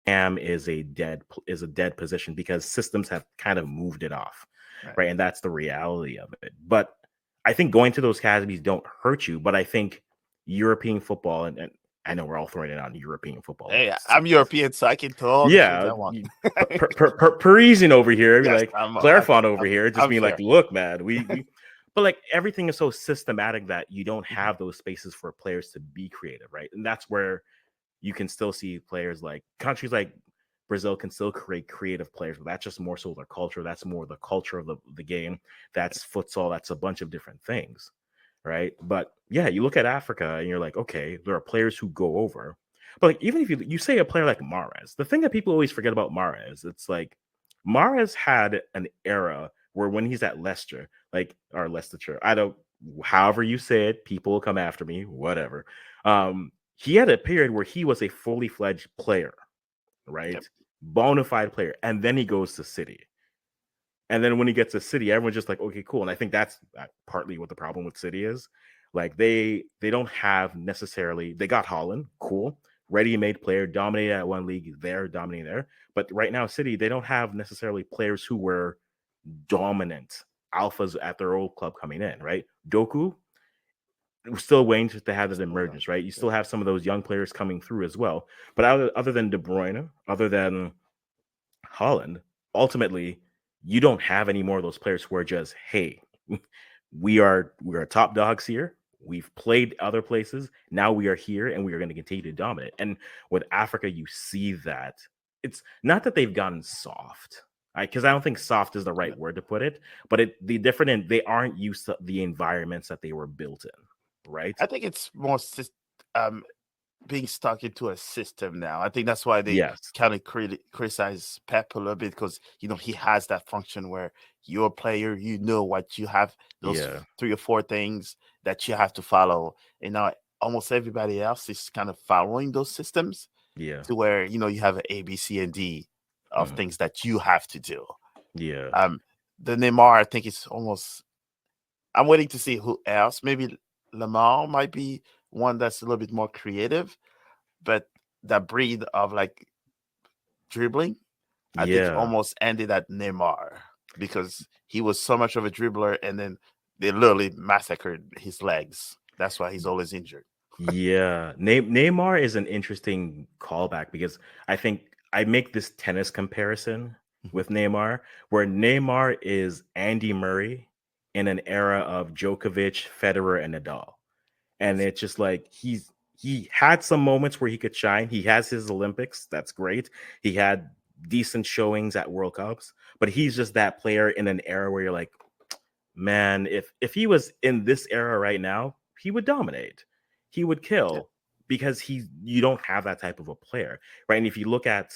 Cam is a dead position because systems have kind of moved it off, right? And that's the reality of it. But I think going to those academies don't hurt you, but I think European football, and I know we're all throwing it on European football. Hey, I'm European, so I can tell all the things I want. Parisian over here, Yes, like Clairefonte over here, just being fair. like, look, man, we but like everything is so systematic that you don't have those spaces for players to be creative, right? And that's where you can still see players like countries like Brazil can still create creative players, but that's just more so their culture. That's more the culture of the game. That's futsal. That's a bunch of different things, right? But yeah, you look at Africa and you're like, okay, there are players who go over. But like, even if you say a player like Mahrez, the thing that people always forget about Mahrez, it's like Mahrez had an era where when he's at Leicester, or Leicestershire, I don't, however you say it, people will come after me, whatever. He had a period where he was a fully fledged player, right? Yep. Bona fide player. And then he goes to City. And then when he gets to City, everyone's just like, okay, cool. And I think that's partly what the problem with City is. Like they don't have necessarily, they got Holland, cool, ready-made player, dominated at one league there, dominating there. But right now, City, they don't have necessarily players who were dominant alphas at their old club coming in, right? Doku, we're still waiting to have this emergence, right? You still have some of those young players coming through as well. But other than De Bruyne, other than Holland, ultimately, you don't have any more of those players who are just, hey, we are top dogs here. We've played other places. Now we are here and we are going to continue to dominate. And with Africa, you see that. It's not that they've gotten soft, because I don't think soft is the right word to put it, but they aren't used to the environments that they were built in, right? I think it's more being stuck into a system now. I think that's why they kind of criticize Pep a little bit, because he has that function where you're a player, what you have, those 3 or 4 things that you have to follow, and now almost everybody else is kind of following those systems to where you have an A, B, C, and D of things that you have to do. The Neymar, I think it's almost, I'm waiting to see who else. Maybe Lamar might be one that's a little bit more creative, but that breed of like dribbling, I think almost ended at Neymar, because he was so much of a dribbler, and then they literally massacred his legs. That's why he's always injured. Neymar is an interesting callback, because I think I make this tennis comparison with Neymar, where Neymar is Andy Murray in an era of Djokovic, Federer, and Nadal. And it's just like he had some moments where he could shine. He has his Olympics. That's great. He had decent showings at World Cups, but he's just that player in an era where you're like, man, if he was in this era right now, he would dominate. He would kill, because you don't have that type of a player, right? And if you look at,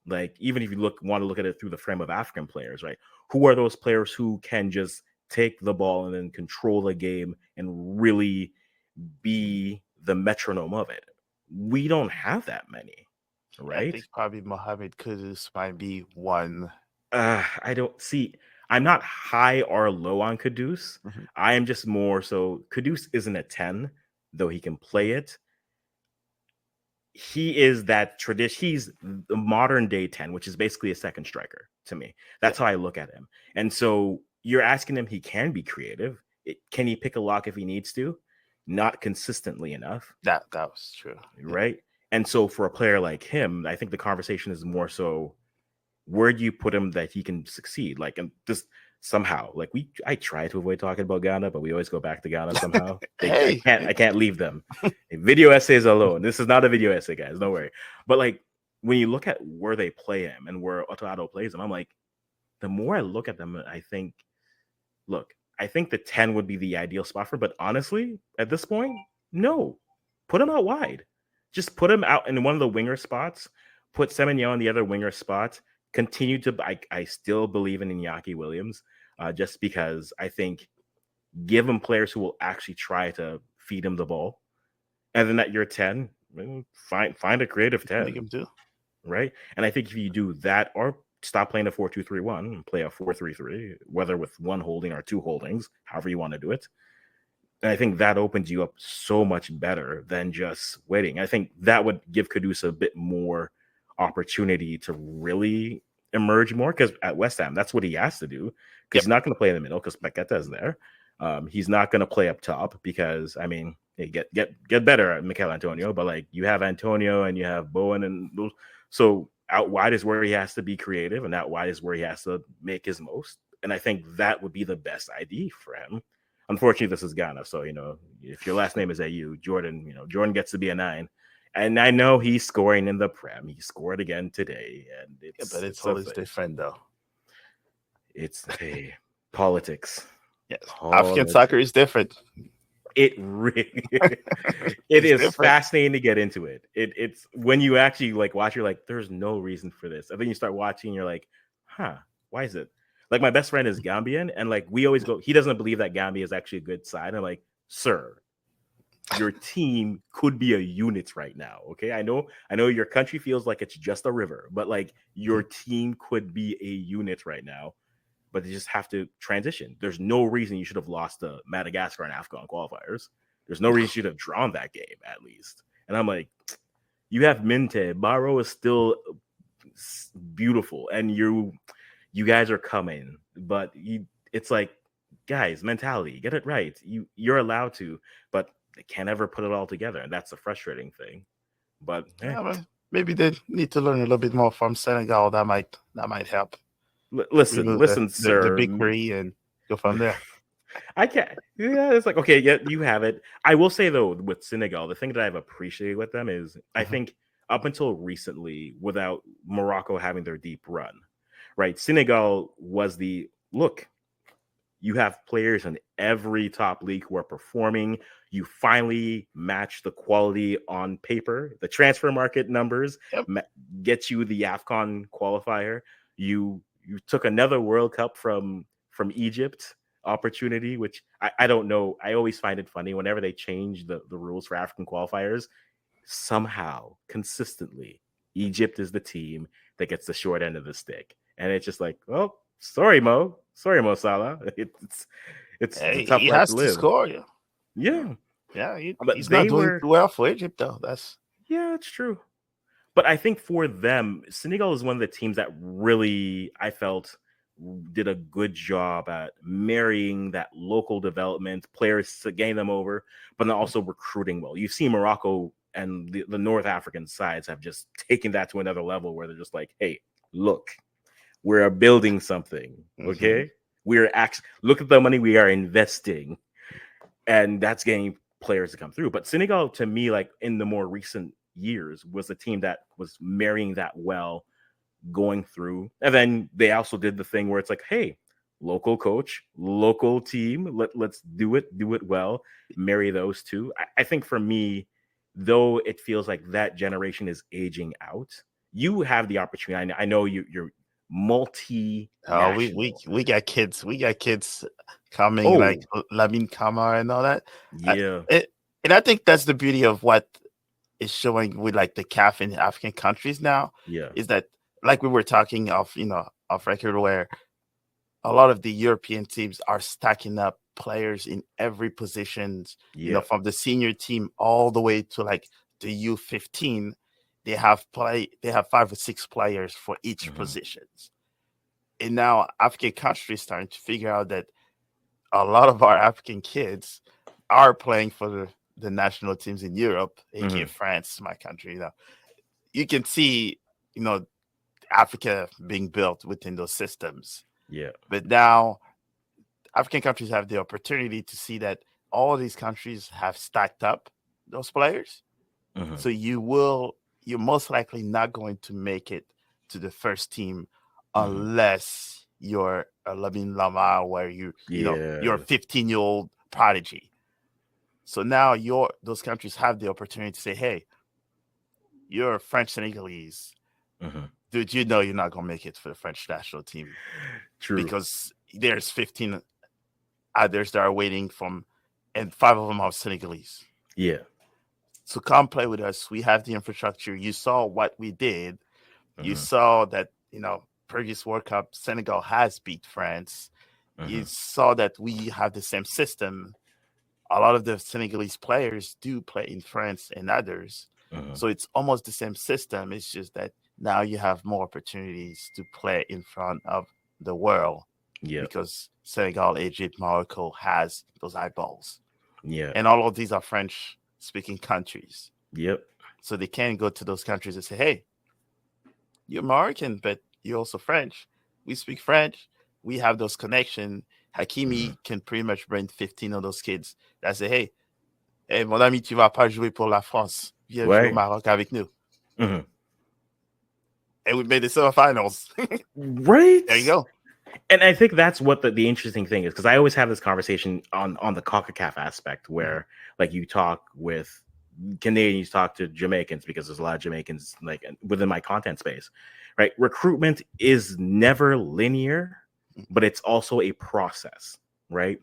like, even if you want to look at it through the frame of African players, right? Who are those players who can just take the ball and then control the game and really be the metronome of it? We don't have that many, right? I think probably Mohamed Kudus might be one. I don't see. I'm not high or low on Kudus. I am just more so. Kudus isn't a 10, though he can play it. He is that tradition. He's the modern day 10, which is basically a second striker to me. That's how I look at him. And so you're asking him, he can be creative. Can he pick a lock if he needs to? Not consistently enough. That was true. Right. And so for a player like him, I think the conversation is more so, where do you put him that he can succeed? Like, and just somehow, like I try to avoid talking about Ghana, but we always go back to Ghana somehow. I can't leave them. Video essays alone. This is not a video essay, guys. Don't worry. But like, when you look at where they play him and where Otto plays him, I'm like, the more I look at them, I think the 10 would be the ideal spot for. But honestly, at this point, no. Put him out wide. Just put him out in one of the winger spots. Put Semenyo in the other winger spot. Continue to. I still believe in Iñaki Williams, just because I think give him players who will actually try to feed him the ball, and then at your 10, find a creative 10. Make him do. Right, and I think if you do that, or stop playing a 4-2-3-1 and play a 4-3-3, whether with one holding or 2 holdings, however you want to do it. And I think that opens you up so much better than just waiting. I think that would give Kudus a bit more opportunity to really emerge more, because at West Ham, that's what he has to do, because he's not going to play in the middle because Paqueta is there. He's not going to play up top because, I mean, hey, get better at Mikel Antonio, but like you have Antonio and you have Bowen and those. So out wide is where he has to be creative, and out wide is where he has to make his most. And I think that would be the best ID for him. Unfortunately, this is Ghana, so if your last name is AU, Jordan, Jordan gets to be a 9. And I know he's scoring in the Prem. He scored again today, and but it's always different, though. It's politics. Yes, African soccer is different. It really, it is different. Fascinating to get into it. It's when you actually like watch, you're like, there's no reason for this. And then you start watching, you're like, why is it? Like my best friend is Gambian, and like we always go, he doesn't believe that Gambia is actually a good side. I'm like, sir, your team could be a unit right now. Okay, I know your country feels like it's just a river, but like your team could be a unit right now. But they just have to transition. There's no reason you should have lost to Madagascar and AFCON qualifiers. There's no reason you should have drawn that game, at least. And I'm like, you have Minte. Barrow is still beautiful, and you guys are coming. But it's like, guys, mentality, get it right. You're allowed to, but they can't ever put it all together, and that's the frustrating thing. But maybe they need to learn a little bit more from Senegal. That might help. Listen, sir. The big three and go from there. I can't. Yeah, it's like, okay, yeah, you have it. I will say, though, with Senegal, the thing that I've appreciated with them is I think up until recently, without Morocco having their deep run, right, Senegal was look, you have players in every top league who are performing. You finally match the quality on paper. The transfer market numbers get you the AFCON qualifier. You took another World Cup from Egypt opportunity, which I don't know. I always find it funny whenever they change the rules for African qualifiers. Somehow, consistently, Egypt is the team that gets the short end of the stick. And it's just like, oh, sorry, Mo Salah. It's a tough life to live. To score, yeah. He's not doing too well for Egypt, though. It's true. But I think for them, Senegal is one of the teams that really, I felt, did a good job at marrying that local development, players to gain them over, but then also recruiting well. You've seen Morocco and the North African sides have just taken that to another level where they're just like, hey, look, we're building something, okay? Look at the money we are investing, and that's getting players to come through. But Senegal, to me, like in the more recent years, was a team that was marrying that well, going through. And then they also did the thing where it's like, hey, local coach, local team, let's do it well, marry those two. I think for me, though it feels like that generation is aging out, you have the opportunity. I know you're multi. We got kids coming, like Lamine Camara and all that. Yeah. And I think that's the beauty of what is showing with like the CAF in African countries now. Yeah. Is that, like we were talking off record, where a lot of the European teams are stacking up players in every positions, from the senior team all the way to like the U15. They have 5 or 6 players for each positions. And now African countries starting to figure out that a lot of our African kids are playing for the national teams in Europe, aka France, my country. You can see, Africa being built within those systems. Yeah. But now African countries have the opportunity to see that all of these countries have stacked up those players. So you're most likely not going to make it to the first team unless you're a Lamine Lamar, where you're a 15-year-old prodigy. So now those countries have the opportunity to say, hey, you're a French Senegalese. Dude, you're not going to make it for the French national team. True. Because there's 15 others that are waiting and 5 of them are Senegalese. Yeah. So come play with us. We have the infrastructure. You saw what we did. You saw that, previous World Cup, Senegal has beat France. You saw that we have the same system. A lot of the Senegalese players do play in France and others. So it's almost the same system. It's just that now you have more opportunities to play in front of the world. Yeah. Because Senegal, Egypt, Morocco has those eyeballs. Yeah. And all of these are French speaking countries. Yep. So they can go to those countries and say, hey, you're Moroccan, but you're also French. We speak French. We have those connections. Hakimi can pretty much bring 15 of those kids that say, hey, mon ami, tu vas pas jouer pour la France. Viens jouer au Maroc avec nous. Mm-hmm. And we made the semifinals. Right. There you go. And I think that's what the interesting thing is, because I always have this conversation on the CONCACAF aspect where like you talk with Canadians, talk to Jamaicans, because there's a lot of Jamaicans like within my content space, right? Recruitment is never linear, but it's also a process, right?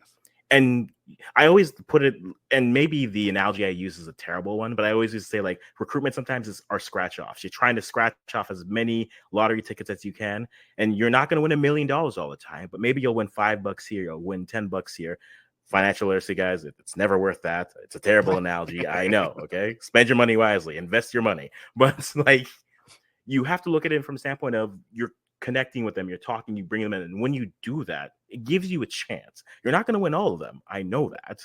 And I always put it, and maybe the analogy I use is a terrible one, but I always used to say like recruitment sometimes are scratch offs. You're trying to scratch off as many lottery tickets as you can, and you're not going to win $1 million all the time, but maybe you'll win $5 here, you'll win $10 here. Financial literacy, guys, it's never worth that. It's a terrible analogy. I know. Okay. Spend your money wisely, invest your money. But like, you have to look at it from the standpoint of you're connecting with them, you're talking, you bring them in. And when you do that, it gives you a chance. You're not going to win all of them. I know that.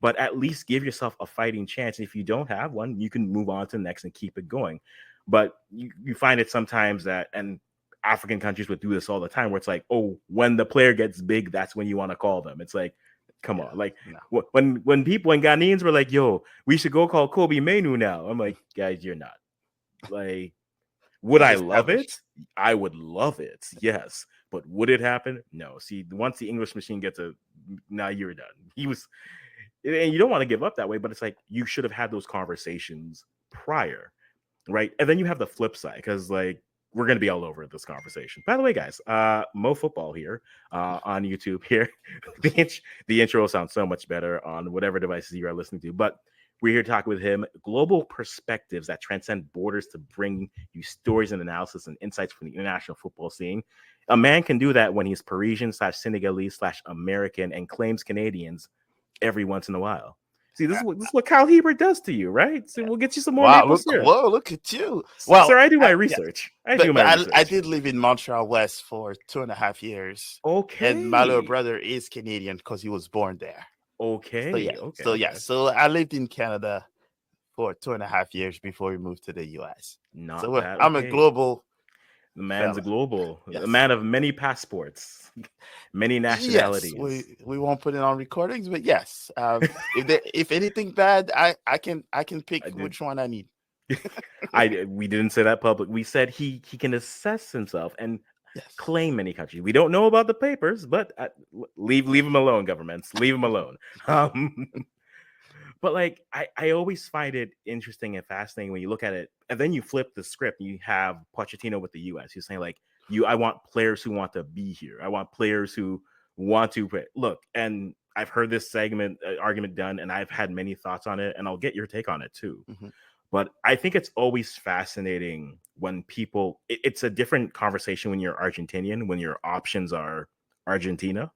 But at least give yourself a fighting chance. And if you don't have one, you can move on to the next and keep it going. But you find it sometimes that, and African countries would do this all the time, where it's like, oh, when the player gets big, that's when you want to call them. It's like, come on. Like when Ghanaians were like, yo, we should go call Kobe Mainu now. I'm like, guys, you're not. Like, would I love it? I would love it. Yes. But would it happen? No. See, once the English machine gets now you're done. And you don't want to give up that way, but it's like you should have had those conversations prior, right? And then you have the flip side, because like we're going to be all over this conversation. By the way, guys, Mo Football here on YouTube here. The intro sounds so much better on whatever devices you are listening to, but we're here to talk with him. Global perspectives that transcend borders to bring you stories and analysis and insights from the international football scene. A man can do that when he's Parisian/Senegalese/American and claims Canadians every once in a while. See, this is what Kyle Hebert does to you, right? So we'll get you some more maple syrup. Whoa, look at you. Well, sir, I do my research. Yeah. I did live in Montreal West for 2.5 years. Okay. And my little brother is Canadian because he was born there. Okay. So I lived in Canada for 2.5 years before we moved to the US. I'm a global. The man's a global. Yes. A man of many passports, many nationalities. Yes, we won't put it on recordings, but yes. If anything bad, I can pick which one I need. We didn't say that public. We said he can assess himself and claim many countries. We don't know about the papers, but leave him alone, governments. Leave him alone. But like I always find it interesting and fascinating when you look at it, and then you flip the script. And you have Pochettino with the U.S. He's saying like, I want players who want to be here. I want players who want to play. Look, and I've heard this argument done, and I've had many thoughts on it, and I'll get your take on it too. Mm-hmm. But I think it's always fascinating when people. It's a different conversation when you're Argentinian, when your options are Argentina,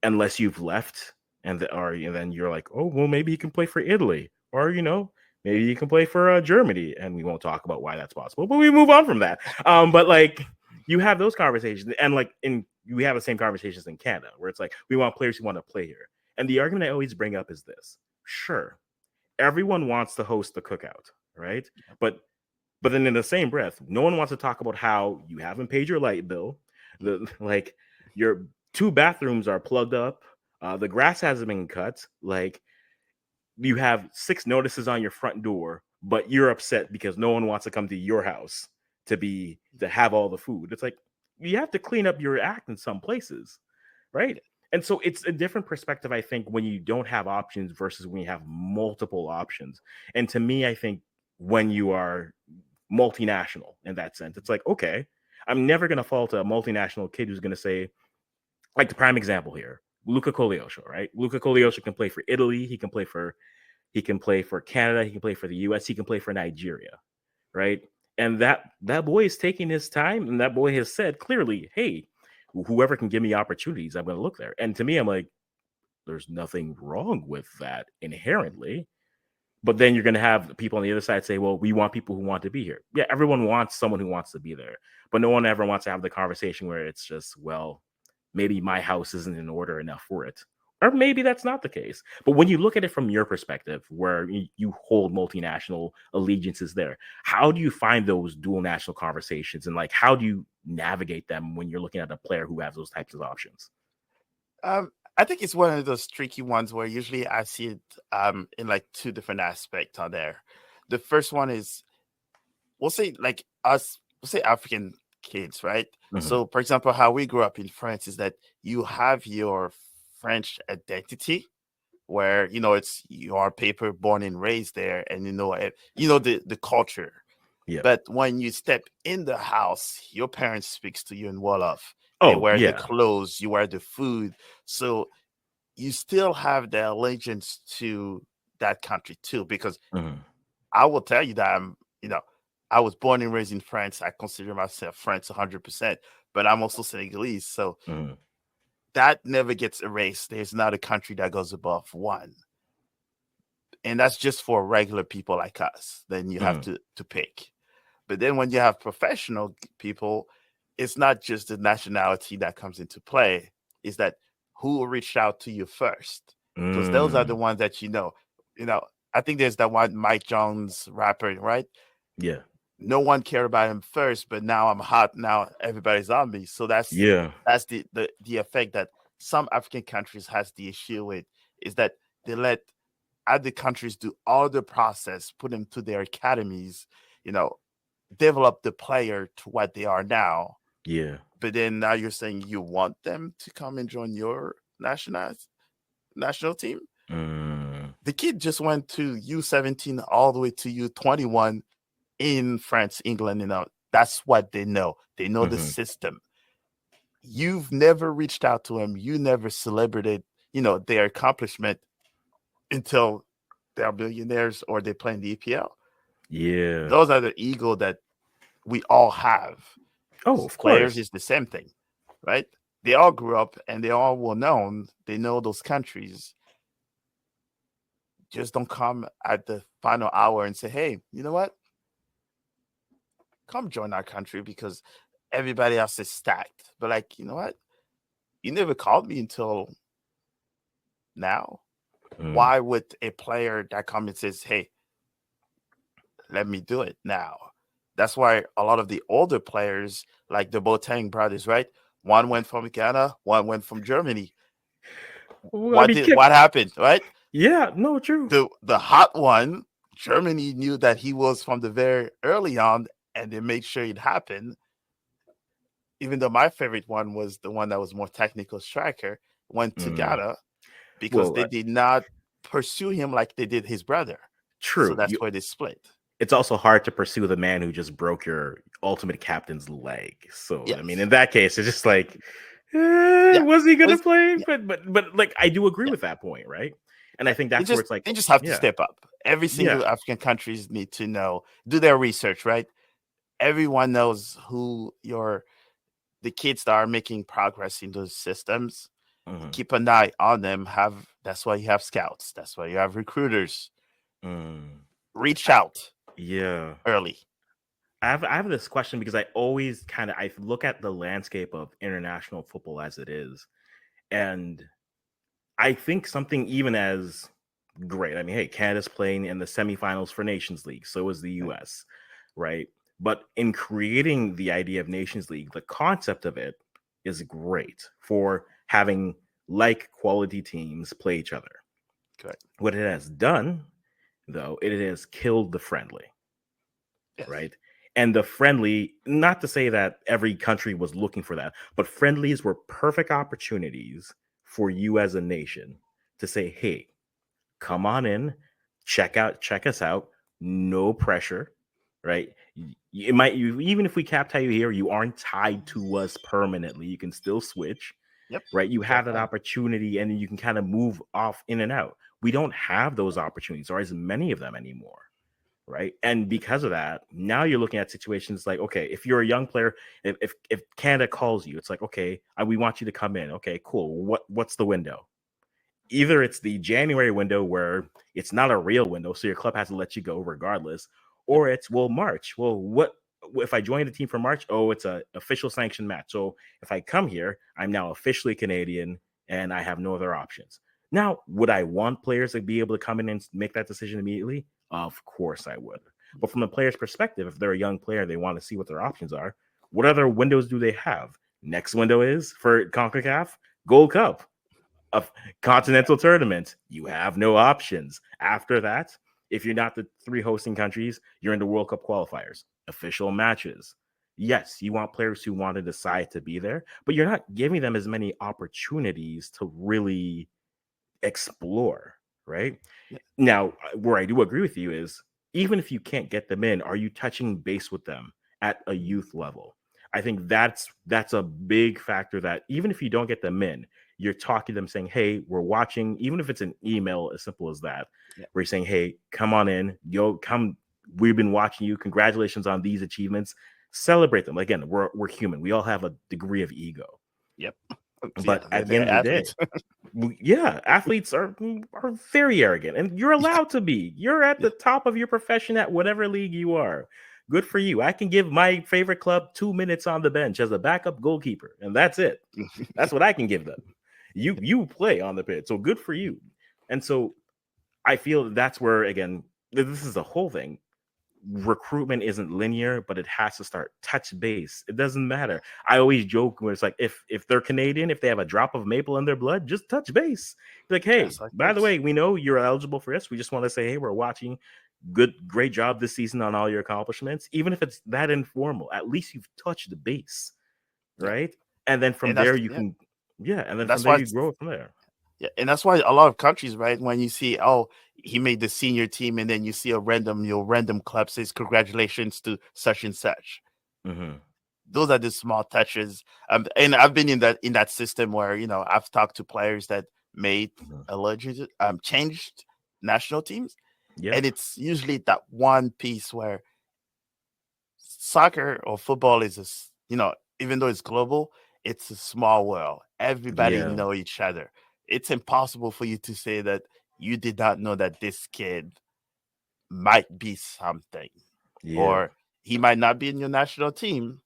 unless you've left. And then you're like, oh, well, maybe he can play for Italy, or maybe he can play for Germany, and we won't talk about why that's possible, but we move on from that. But like you have those conversations, and like we have the same conversations in Canada, where it's like we want players who want to play here. And the argument I always bring up is this: sure, everyone wants to host the cookout, right? But then in the same breath, no one wants to talk about how you haven't paid your light bill, like your 2 bathrooms are plugged up. The grass hasn't been cut. Like you have 6 notices on your front door, but you're upset because no one wants to come to your house to have all the food. It's like you have to clean up your act in some places, right? And so it's a different perspective, I think, when you don't have options versus when you have multiple options. And to me, I think when you are multinational in that sense, it's like, okay, I'm never going to fault a multinational kid who's going to say, like the prime example here, Luca Koleosho, right? Luca Koleosho can play for Italy. He can play for Canada. He can play for the US. He can play for Nigeria, right? And that boy is taking his time, and that boy has said clearly, hey, whoever can give me opportunities, I'm going to look there. And to me, I'm like, there's nothing wrong with that inherently. But then you're going to have people on the other side say, well, we want people who want to be here. Yeah, everyone wants someone who wants to be there. But no one ever wants to have the conversation where it's just, well, maybe my house isn't in order enough for it. Or maybe that's not the case. But when you look at it from your perspective, where you hold multinational allegiances there, how do you find those dual national conversations? And like, how do you navigate them when you're looking at a player who has those types of options? I think it's one of those tricky ones where usually I see it in like two different aspects on there. The first one is, we'll say African kids, right? Mhm. So, for example, how we grew up in France is that you have your French identity, where it's your paper, born and raised there, and the culture. Yeah. But when you step in the house, your parents speaks to you in Wolof. They Oh, wear the yeah. clothes, you wear the food. So you still have the allegiance to that country too, because Mhm. I will tell you that I was born and raised in France. I consider myself French 100%, but I'm also Senegalese. So Mhm. that never gets erased. There's not a country that goes above one. And that's just for regular people like us. Then you have Mhm. to pick. But then when you have professional people, it's not just the nationality that comes into play. Is that who reached out to you first? Because those are the Mm. ones that I think there's that one Mike Jones rapper, right? Yeah. No one cared about him first, but now I'm hot. Now everybody's on me. So that's Yeah. the effect that some African countries has the issue with, is that they let other countries do all the process, put them to their academies, develop the player to what they are now. Yeah. But then now you're saying you want them to come and join your national team. Mm. The kid just went to U17 all the way to U21 in France, England. That's what they know. They know the Mhm. system. You've never reached out to them. You never celebrated, their accomplishment until they're billionaires or they play in the EPL. Yeah. Those are the ego that we all have. Oh, of Players course. is the same thing, right? They all grew up and they all were known. They know those countries. Just don't come at the final hour and say, hey, you know what? Come join our country because everybody else is stacked. But like, you know what? You never called me until now. Mm. Why would a player that comes and says, hey, let me do it now? That's why a lot of the older players, like the Boateng brothers, right? One went from Ghana, one went from Germany. Well, I mean, What happened, right? yeah, no, true. The hot one, Germany knew that he was from the very early on, and they made sure it happened. Even though my favorite one was the one that was more technical striker, went to Mm. Ghana because Well, they did not pursue him like they did his brother. So true. that's why they split. It's also hard to pursue the man who just broke your ultimate captain's leg. So, I mean, Yes. in that case, it's just like, Yeah. was he gonna It's- play? yeah. But like, I do agree Yeah. with that point, right? And I Yeah. think They that's where just it's like, they just have to yeah, step up. Every yeah, single African countries need to know, do their research, right? Everyone knows who the kids that are making progress in those systems. mhm, Keep an eye on them. That's why you have scouts. That's why you have recruiters. mm. Reach I, out yeah. early. I have this question because I always I look at the landscape of international football as it is, and I think something even as great. I mean, hey, Canada's playing in the semifinals for Nations League, so is the US, right? But in creating the idea of Nations League, the concept of it is great for having like quality teams play each other. Correct. What it has done, though, it has killed the friendly, Yes. right? And the friendly, not to say that every country was looking for that, but friendlies were perfect opportunities for you as a nation to say, hey, come on in, check us out, no pressure, right? Even if we cap tie you here, you aren't tied to us permanently. You can still switch, Yep. right? You Sure have that can. opportunity and you can kind of move off in and out. We don't have those opportunities or as many of them anymore, right? And because of that, now you're looking at situations like, okay, if you're a young player, if Canada calls you, it's like, okay, we want you to come in. Okay, cool. What's the window? either it's the January window where it's not a real window, so your club has to let you go regardless, or it's March. Well, what if I join the team for March? Oh, it's a official sanctioned match. So if I come here, I'm now officially Canadian and I have no other options. Now, would I want players to be able to come in and make that decision immediately? Of course I would. But from the player's perspective, if they're a young player, they want to see what their options are. What other windows do they have? Next window is for CONCACAF Gold Cup, a continental tournament. You have no options. After that, if you're not the 3 hosting countries, you're in the World Cup qualifiers, official matches. Yes, you want players who want to decide to be there, but you're not giving them as many opportunities to really explore, right? Yeah. Now, where I do agree with you is even if you can't get them in, are you touching base with them at a youth level? I think that's a big factor that even if you don't get them in, you're talking to them saying, hey, we're watching, even if it's an email as simple as that, Yeah. where you're saying, hey, come on in, come, we've been watching you. Congratulations on these achievements. Celebrate them. Again, we're human. We all have a degree of ego. Yep. But Yeah, at the they're end of the day, athletes. yeah, athletes are very arrogant, and you're allowed to be. You're at Yeah. the top of your profession at whatever league you are. Good for you. I can give my favorite club 2 minutes on the bench as a backup goalkeeper, and that's it. That's what I can give them. You play on the pitch, so good for you. And so I feel that's where, again, this is the whole thing. Recruitment isn't linear, but it has to start touch base. It doesn't matter. I always joke where it's like if they're Canadian, if they have a drop of maple in their blood, just touch base. Like, hey, Yes, like by the this. way, we know you're eligible for this. We just want to say, hey, we're watching. Great job this season on all your accomplishments. Even if it's that informal, at least you've touched the base, Yeah. right? And then from And there that's you can, and then from that's there why you grow from there. yeah, and that's why a lot of countries, right? When you see, oh, he made the senior team, and then you see your random club says congratulations to such and such. Mm-hmm. Those are the small touches. And I've been in that system where I've talked to players that made alleged changed national teams, Yeah. and it's usually that one piece where soccer or football is even though it's global, it's a small world. Everybody Yeah. know each other. It's impossible for you to say that you did not know that this kid might be something, Yeah. or he might not be in your national team,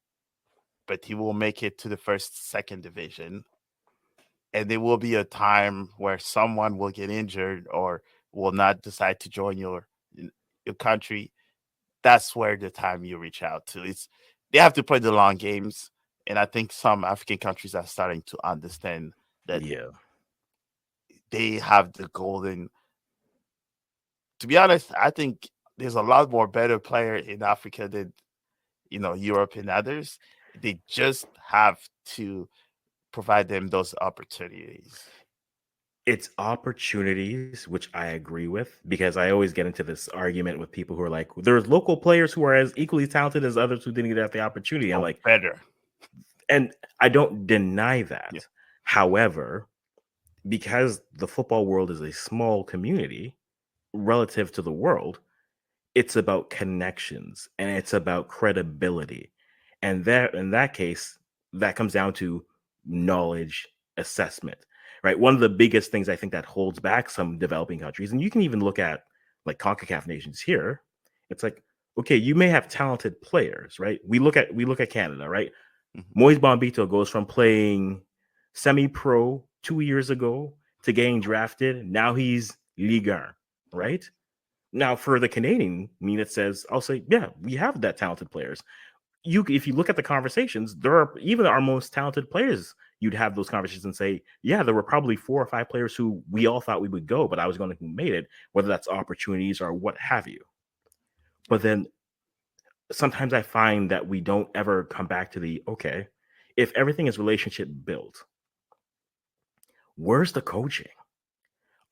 but he will make it to the first, second division. And there will be a time where someone will get injured or will not decide to join your country. That's where the time you reach out to. They have to play the long games, and I think some African countries are starting to understand that Yeah. they have the golden. To be honest, I think there's a lot more better player in Africa than Europe and others. They just have to provide them those opportunities. It's opportunities, which I agree with, because I always get into this argument with people who are like, there's local players who are as equally talented as others who didn't get the opportunity. I'm Oh, like, better. and I don't deny Yeah. that. However, because the football world is a small community relative to the world, it's about connections and it's about credibility. And that in that case, that comes down to knowledge assessment, right? One of the biggest things I think that holds back some developing countries, and you can even look at like CONCACAF nations here, it's like, okay, you may have talented players, right? We look at Canada, right? Mhm. Moise Bombito goes from playing semi-pro 2 years ago to getting drafted. Now he's Ligue 1, right? Now, for the Canadian, it says, I'll say, yeah, we have that talented players. If you look at the conversations, there are even our most talented players. You'd have those conversations and say, yeah, there were probably 4 or 5 players who we all thought we would go, but I was going to who made it, whether that's opportunities or what have you. But then sometimes I find that we don't ever come back to the okay, if everything is relationship built, where's the coaching?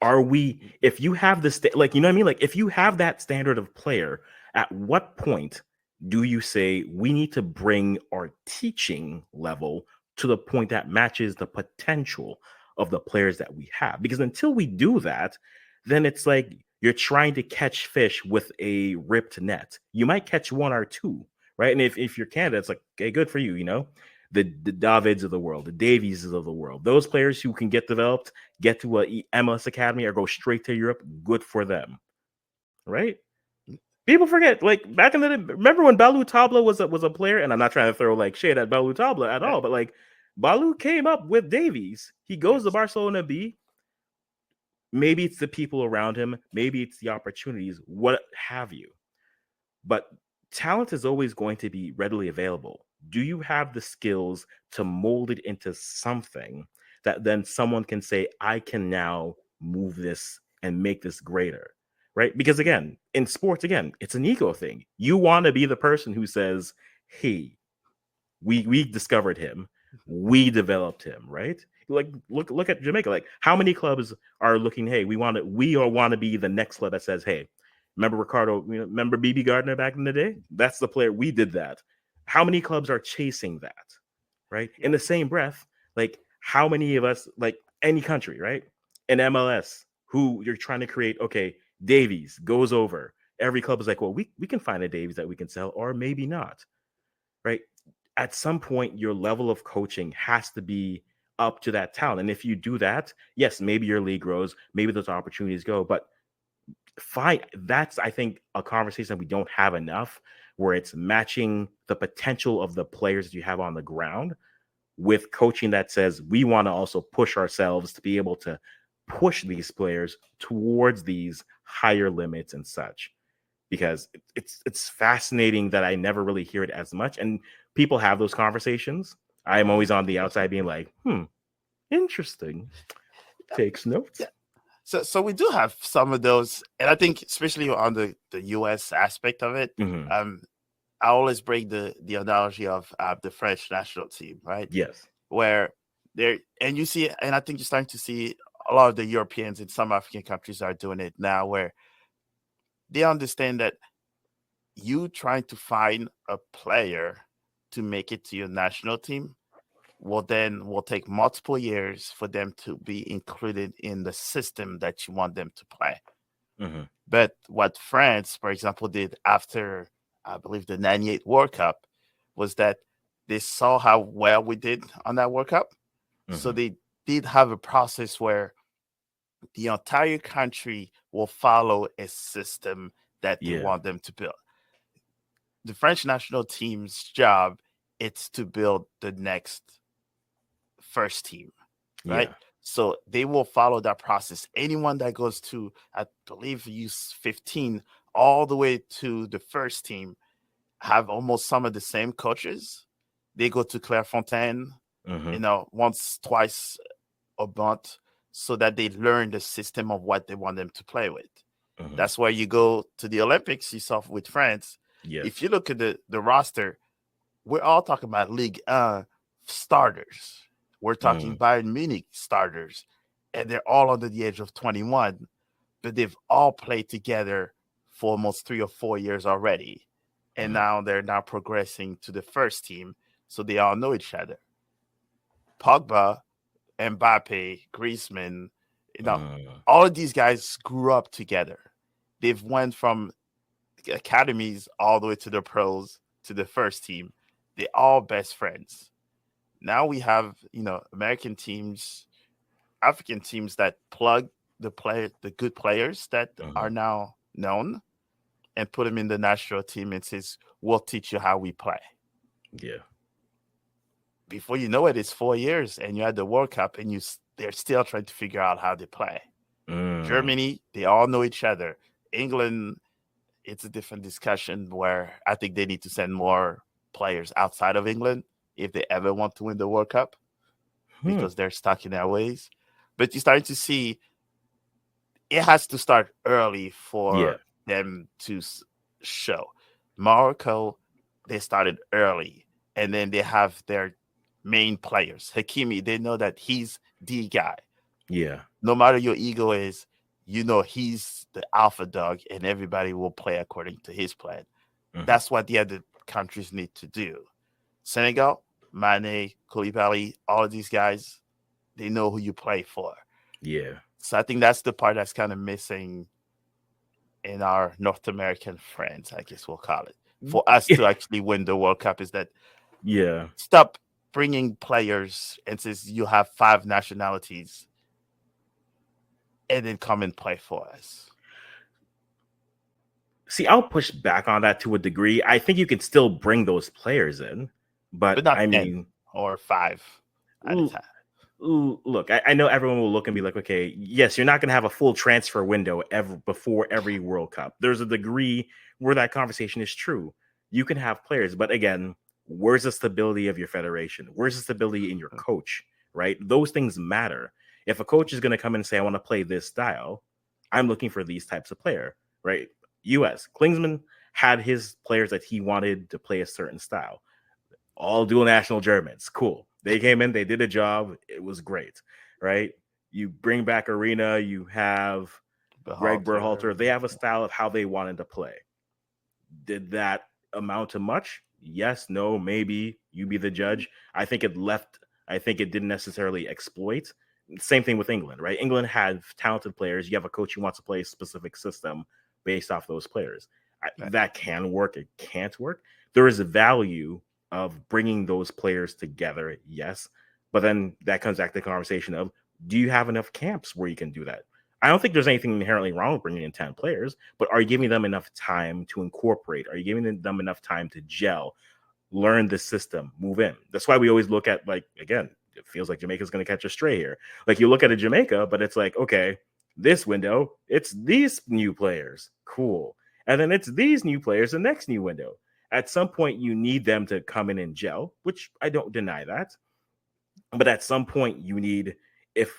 Are we, if you have this, like, you know what I mean? Like, if you have that standard of player, at what point do you say we need to bring our teaching level to the point that matches the potential of the players that we have? Because until we do that, then it's like you're trying to catch fish with a ripped net. You might catch one or two, right? And if you're Canada, it's like, okay, good for you, the Davids of the world, the Davies of the world. Those players who can get developed, get to a MLS academy or go straight to Europe, good for them, right? People forget, like back in the day, remember when Balu Tabla was a player? And I'm not trying to throw like shade at Balu Tabla at all, but like Balu came up with Davies. He goes to Barcelona B. Maybe it's the people around him, maybe it's the opportunities, what have you. But talent is always going to be readily available. Do you have the skills to mold it into something that then someone can say, I can now move this and make this greater? Right? Because again, in sports, again, it's an ego thing. You want to be the person who says, hey, we discovered him, we developed him, right? Like look at Jamaica. Like how many clubs are looking, hey, we want to be the next club that says, hey, remember Ricardo, remember BB Gardner back in the day? That's the player. We did that. How many clubs are chasing that? Right? In the same breath, like how many of us, like any country, right? In MLS, who you're trying to create, okay, Davies goes over. Every club is like, well, we can find a Davies that we can sell, or maybe not. Right? At some point, your level of coaching has to be up to that talent. And if you do that, yes, maybe your league grows, maybe those opportunities go, but fine. That's, I think, a conversation that we don't have enough, where it's matching the potential of the players that you have on the ground with coaching that says we want to also push ourselves to be able to push these players towards these higher limits and such. Because it's fascinating that I never really hear it as much. And people have those conversations. I'm always on the outside being like, interesting. Takes notes. Yeah. So we do have some of those, and I think especially on the US aspect of it, I always bring the analogy of the French national team, right? Yes. Where and you see, and I think you're starting to see a lot of the Europeans and some African countries are doing it now, where they understand that you trying to find a player to make it to your national team will take multiple years for them to be included in the system that you want them to play. But what France, for example, did after, I believe, the 98 World Cup was that they saw how well we did on that World Cup. So they did have a process where the entire country will follow a system that they want them to build. The French national team's job, it's to build the next first team, right? So they will follow that process. Anyone that goes to, I believe, U15 all the way to the first team have almost some of the same coaches. They go to Clairefontaine, once, twice a month, so that they learn the system of what they want them to play with. That's why you go to the Olympics, you saw with France. If you look at the roster, we're all talking about Ligue 1 starters. We're talking Bayern Munich starters, and they're all under the age of 21, but they've all played together for almost 3 or 4 years already. And now they're progressing to the first team, so they all know each other. Pogba, Mbappe, Griezmann, all of these guys grew up together. They've went from academies all the way to the pros to the first team. They're all best friends. Now we have, American teams, African teams that plug the good players that are now known and put them in the national team and says, we'll teach you how we play. Yeah. Before you know it, it's 4 years and you're at the World Cup and they're still trying to figure out how they play. Germany, they all know each other. England, it's a different discussion where I think they need to send more players outside of England if they ever want to win the World Cup because they're stuck in their ways. But you're starting to see it has to start early for them to show. Morocco, they started early, and then they have their main players. Hakimi, they know that he's the guy. Yeah. No matter your ego is, he's the alpha dog, and everybody will play according to his plan. That's what the other countries need to do. Senegal, Mane, Koulibaly, all of these guys, they know who you play for. Yeah. So I think that's the part that's kind of missing in our North American friends, I guess we'll call it, for us to actually win the World Cup, is that stop bringing players and says you have 5 nationalities and then come and play for us? See, I'll push back on that to a degree. I think you can still bring those players in, but not I 10 mean, or 5 at a time. look, I know everyone will look and be like, okay, yes, you're not going to have a full transfer window before every World Cup. There's a degree where that conversation is true. You can have players, but again, where's the stability of your federation? Where's the stability in your coach, right? Those things matter. If a coach is going to come in and say, I want to play this style, I'm looking for these types of player, right? US, Klinsmann had his players that he wanted to play a certain style. All dual national Germans. Cool. They came in, they did a job. It was great, right? You bring back Arena, you have Greg Berhalter. They have a style of how they wanted to play. Did that amount to much? Yes, no, maybe. You be the judge. I think it didn't necessarily exploit. Same thing with England, right? England had talented players. You have a coach who wants to play a specific system based off those players. That can work. It can't work. There is a value of bringing those players together, yes. But then that comes back to the conversation of, do you have enough camps where you can do that? I don't think there's anything inherently wrong with bringing in 10 players, but are you giving them enough time to incorporate? Are you giving them enough time to gel, learn the system, move in? That's why we always look at, like, again, it feels like Jamaica's going to catch a stray here. Like, you look at a Jamaica, but it's like, okay, this window, it's these new players. Cool. And then it's these new players the next new window. At some point, you need them to come in and gel, which I don't deny that. But at some point, you need, if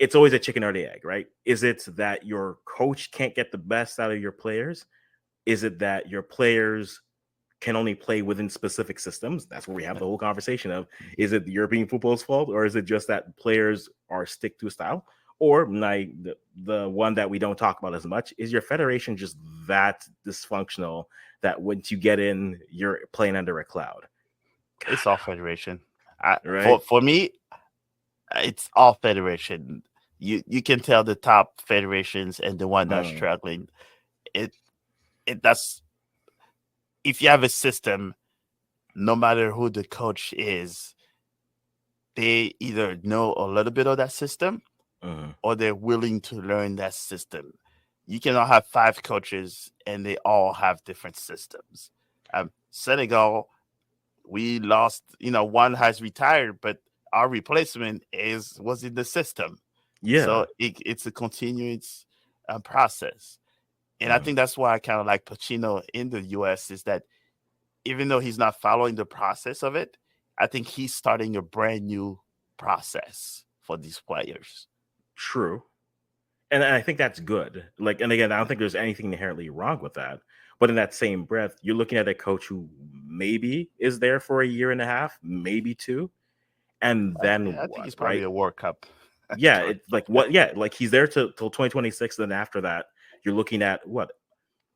it's always a chicken or the egg, right? Is it that your coach can't get the best out of your players? Is it that your players can only play within specific systems? That's where we have the whole conversation of, is it the European football's fault, or is it just that players are stick to a style? Or like the one that we don't talk about as much, is your federation just that dysfunctional that once you get in, you're playing under a cloud? God. It's all federation. Right? For me, it's all federation. You can tell the top federations and the one that's struggling. That's, if you have a system, no matter who the coach is, they either know a little bit of that system or they're willing to learn that system. You cannot have 5 coaches and they all have different systems. Senegal, we lost, one has retired, but our replacement was in the system. Yeah. So it's a continuous process. And I think that's why I kind of like Pochettino in the US, is that even though he's not following the process of it, I think he's starting a brand new process for these players. True. And I think that's good. Like, and again, I don't think there's anything inherently wrong with that. But in that same breath, you're looking at a coach who maybe is there for a year and a half, maybe 2. And then I think it's probably a World Cup. Yeah, it's like what? Yeah, like he's there till 2026. Then after that, you're looking at what?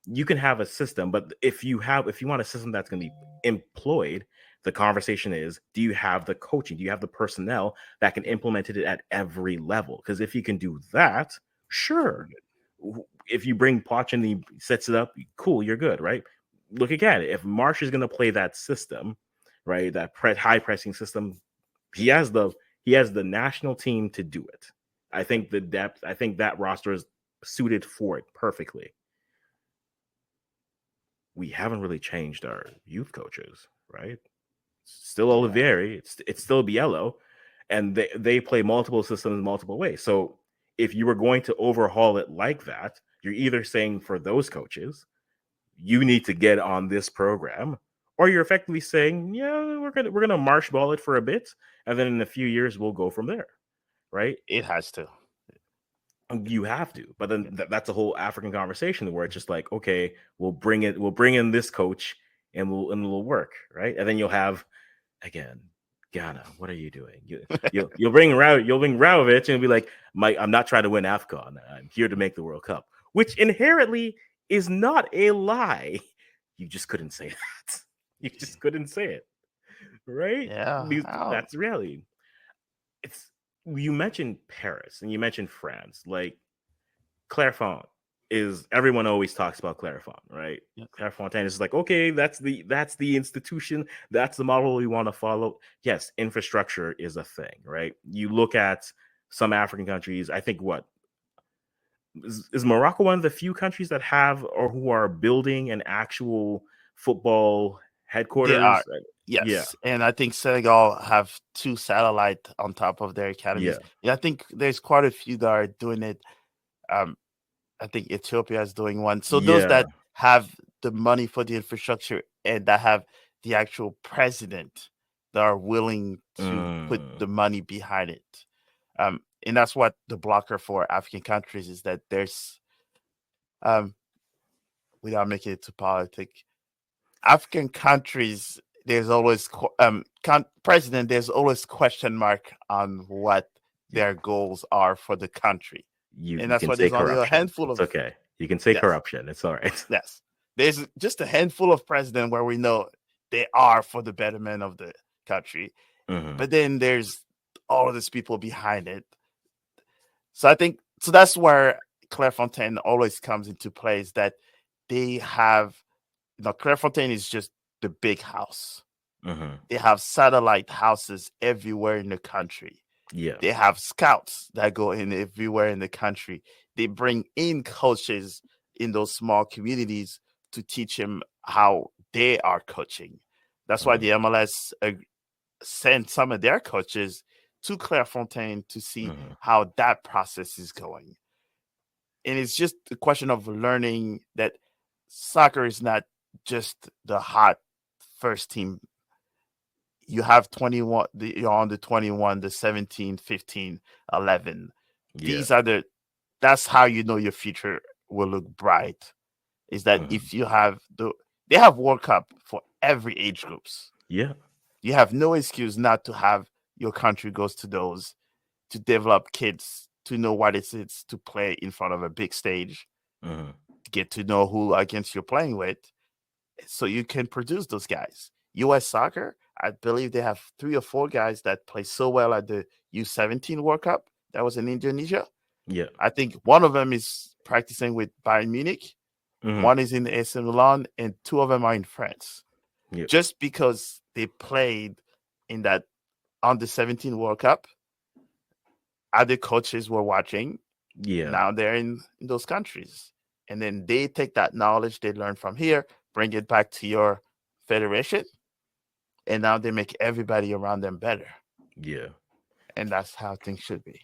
You can have a system, but if you want a system that's going to be employed, the conversation is, do you have the coaching? Do you have the personnel that can implement it at every level? Because if you can do that, sure. If you bring Poch and he sets it up, cool, you're good, right? Look again, if Marsh is going to play that system, right, that high pressing system, he has the national team to do it. I think the depth, I think that roster is suited for it perfectly. We haven't really changed our youth coaches, right? Still Olivieri, it's still Biello, and they play multiple systems multiple ways. So if you were going to overhaul it like that, you're either saying for those coaches, you need to get on this program, or you're effectively saying, yeah, we're gonna marsh ball it for a bit, and then in a few years we'll go from there, right? It has to. You have to, but then that's a whole African conversation where it's just like, okay, we'll bring in this coach and we'll work, right? And then you'll have, again, Ghana, what are you doing? You'll bring Raovic and be like, Mike, I'm not trying to win AFCON. I'm here to make the World Cup, which inherently is not a lie. You just couldn't say that. You just couldn't say it, right? Yeah, that's reality. You mentioned Paris and you mentioned France, like Clairefontaine. is everyone always talks about Clairefontaine, right? Yeah. Clairefontaine is like, okay, that's the institution, that's the model we want to follow. Yes, infrastructure is a thing, right? You look at some African countries. I think what is Morocco one of the few countries that have or who are building an actual football They are. headquarters? Yeah, Yes. And I think Senegal have 2 satellite on top of their yeah, academies. Yeah, I think there's quite a few that are doing it. Um, I think Ethiopia is doing one. So those yeah. that have the money for the infrastructure and that have the actual president that are willing to put Mm, the money behind it. And that's what the blocker for African countries is, that there's um without making it too politic, African countries, there's always president, there's always question mark on what their goals are for the country. And you that's can why say there's only a corruption. handful It's of, okay. You can say yes, corruption. It's all right. yes. There's just a handful of president where we know they are for the betterment of the country. Hmm. But then there's all of these people behind it. So I think so that's where Clairefontaine always comes into play, is that they have, Clairefontaine is just the big house. Hmm. They have satellite houses everywhere in the country. Yeah. They have scouts that go in everywhere in the country. They bring in coaches in those small communities to teach them how they are coaching. That's why Hmm. the MLS send some of their coaches to Clairefontaine to see Hmm. how that process is going. And it's just a question of learning that soccer is not just the hot first team. You have 21, you're on the 21, the 17, 15, 11. Yeah. These are that's how you know your future will look bright. Is that Hmm. if you have they have World Cup for every age groups. Yeah. You have no excuse not to have your country goes to those, to develop kids to know what it is to play in front of a big stage, Hmm. to get to know who against you're playing with, so you can produce those guys. US soccer, I believe they have 3 or 4 guys that play so well at the U17 World Cup that was in Indonesia. Yeah. I think one of them is practicing with Bayern Munich, Hmm. one is in AC Milan, and 2 of them are in France. Yeah. Just because they played in that under 17 World Cup, other coaches were watching. Yeah. Now they're in those countries. And then they take that knowledge they learn from here, bring it back to your federation, and now they make everybody around them better. Yeah. And that's how things should be.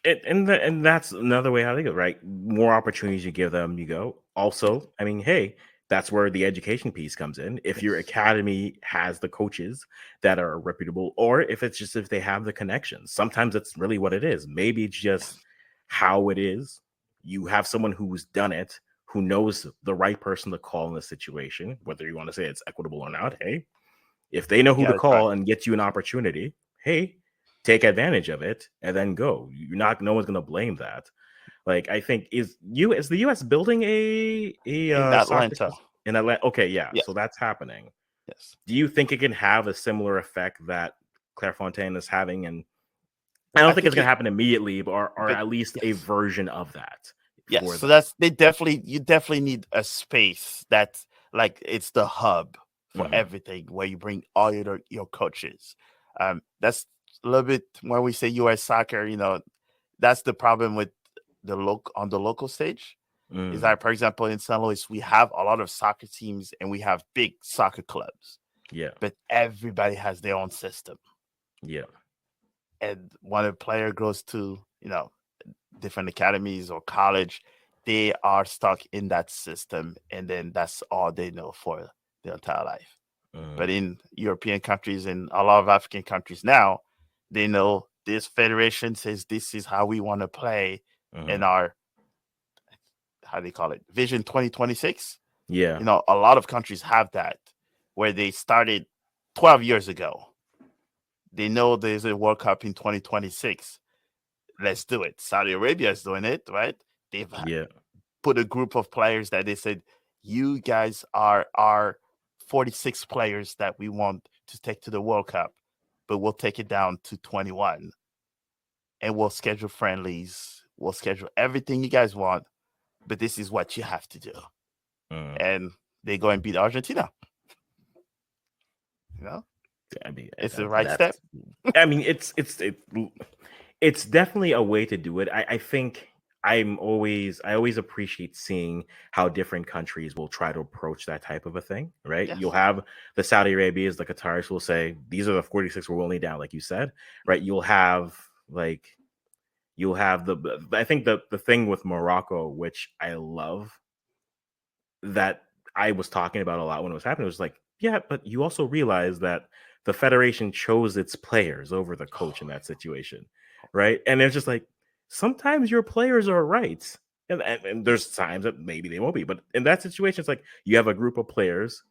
And that's another way how they go, right? More opportunities you give them, you go. Yes. Also, I mean, hey, that's where the education piece comes in. If your Yes. academy has the coaches that are reputable, or if it's just if they have the connections, sometimes it's really what it is. Maybe it's just Yes. how it is. You have someone who's done it, who knows the right person to call in the situation, whether you want to say it's equitable or not. Hey, if they know You who to gotta try. call and get you an opportunity, hey, take advantage of it and then go. You're not. No one's going to blame that. Like I think is the U.S. building a In soccer Atlanta. system in Atlanta? Okay, yeah, so Yes. that's happening. Yes. Do you think it can have a similar effect that Clairefontaine is having? And I don't I think it's think going it to happen immediately, or but at least a yes. version of that Yes. for So them. that's you definitely need a space that's like it's the hub for Hmm. everything, where you bring all your coaches. That's a little bit when we say US soccer, that's the problem with the local stage. Is Mm. that, for example, in St. Louis, we have a lot of soccer teams and we have big soccer clubs, Yeah, but everybody has their own system. yeah, And when a player goes to, different academies or college, they are stuck in that system, and then that's all they know for their entire life. But mm. in European countries and a lot of African countries now, they know this federation says this is how we want to play in Hmm. our, how do they call it, Vision 2026. Yeah, A lot of countries have that, where they started 12 years ago. They know there's a World Cup in 2026. Let's do it. Saudi Arabia is doing it, right? They've yeah, put a group of players that they said, you guys are our 46 players that we want to take to the World Cup, but we'll take it down to 21, and we'll schedule friendlies. We'll schedule everything you guys want, but this is what you have to do. And they go and beat Argentina. You know, I mean, it's the right step. I mean, it's definitely a way to do it. I think I always appreciate seeing how different countries will try to approach that type of a thing, right? Yes. You'll have the Saudi Arabias, the Qataris will say, these are the 46 we're only down, like you said, right? You'll have I think the thing with Morocco, which I love, that I was talking about a lot when it was happening, was like, yeah, but you also realize that the federation chose its players over the coach in that situation, right? And it's just like, sometimes your players are right. And there's times that maybe they won't be. But in that situation, it's like you have a group of players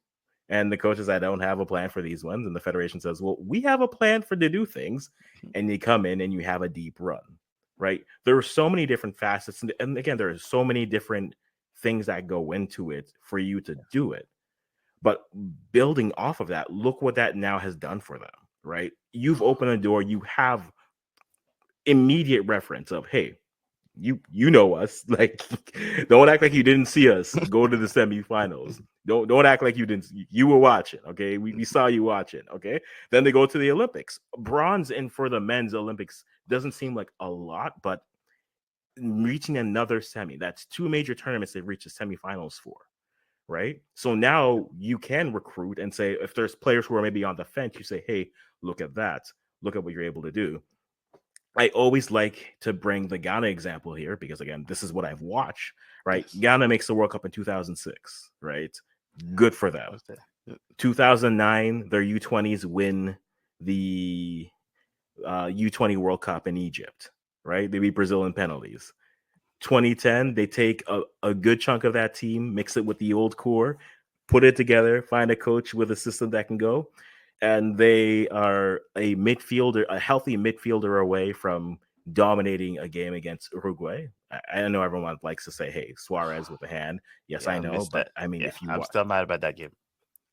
and the coaches that don't have a plan for these ones. And the federation says, well, we have a plan for to do things. And you come in and you have a deep run, right? There are so many different facets. And again, there are so many different things that go into it for you to do it. But building off of that, look what that now has done for them, right? You've opened a door. You have immediate reference of, hey, you know us. Like, don't act like you didn't see us go to the semifinals. Don't act like you didn't. You were watching, okay? We saw you watching, okay? Then they go to the Olympics. Bronze and for the men's Olympics doesn't seem like a lot, but reaching another semi, that's two major tournaments they've reached the semifinals for, right? So now you can recruit and say, if there's players who are maybe on the fence, you say, hey, look at that. Look at what you're able to do. I always like to bring the Ghana example here because, again, this is what I've watched, right? Yes. Ghana makes the World Cup in 2006, right? Good for them. 2009, their U20s win the U20 World Cup in Egypt, right? They beat Brazil in penalties. 2010, they take a good chunk of that team, mix it with the old core, put it together, find a coach with a system that can go. And they are a healthy midfielder away from dominating a game against Uruguay. I know everyone likes to say, hey, Suarez with the hand. Yes, I know. But I mean, if you I'm still mad about that game.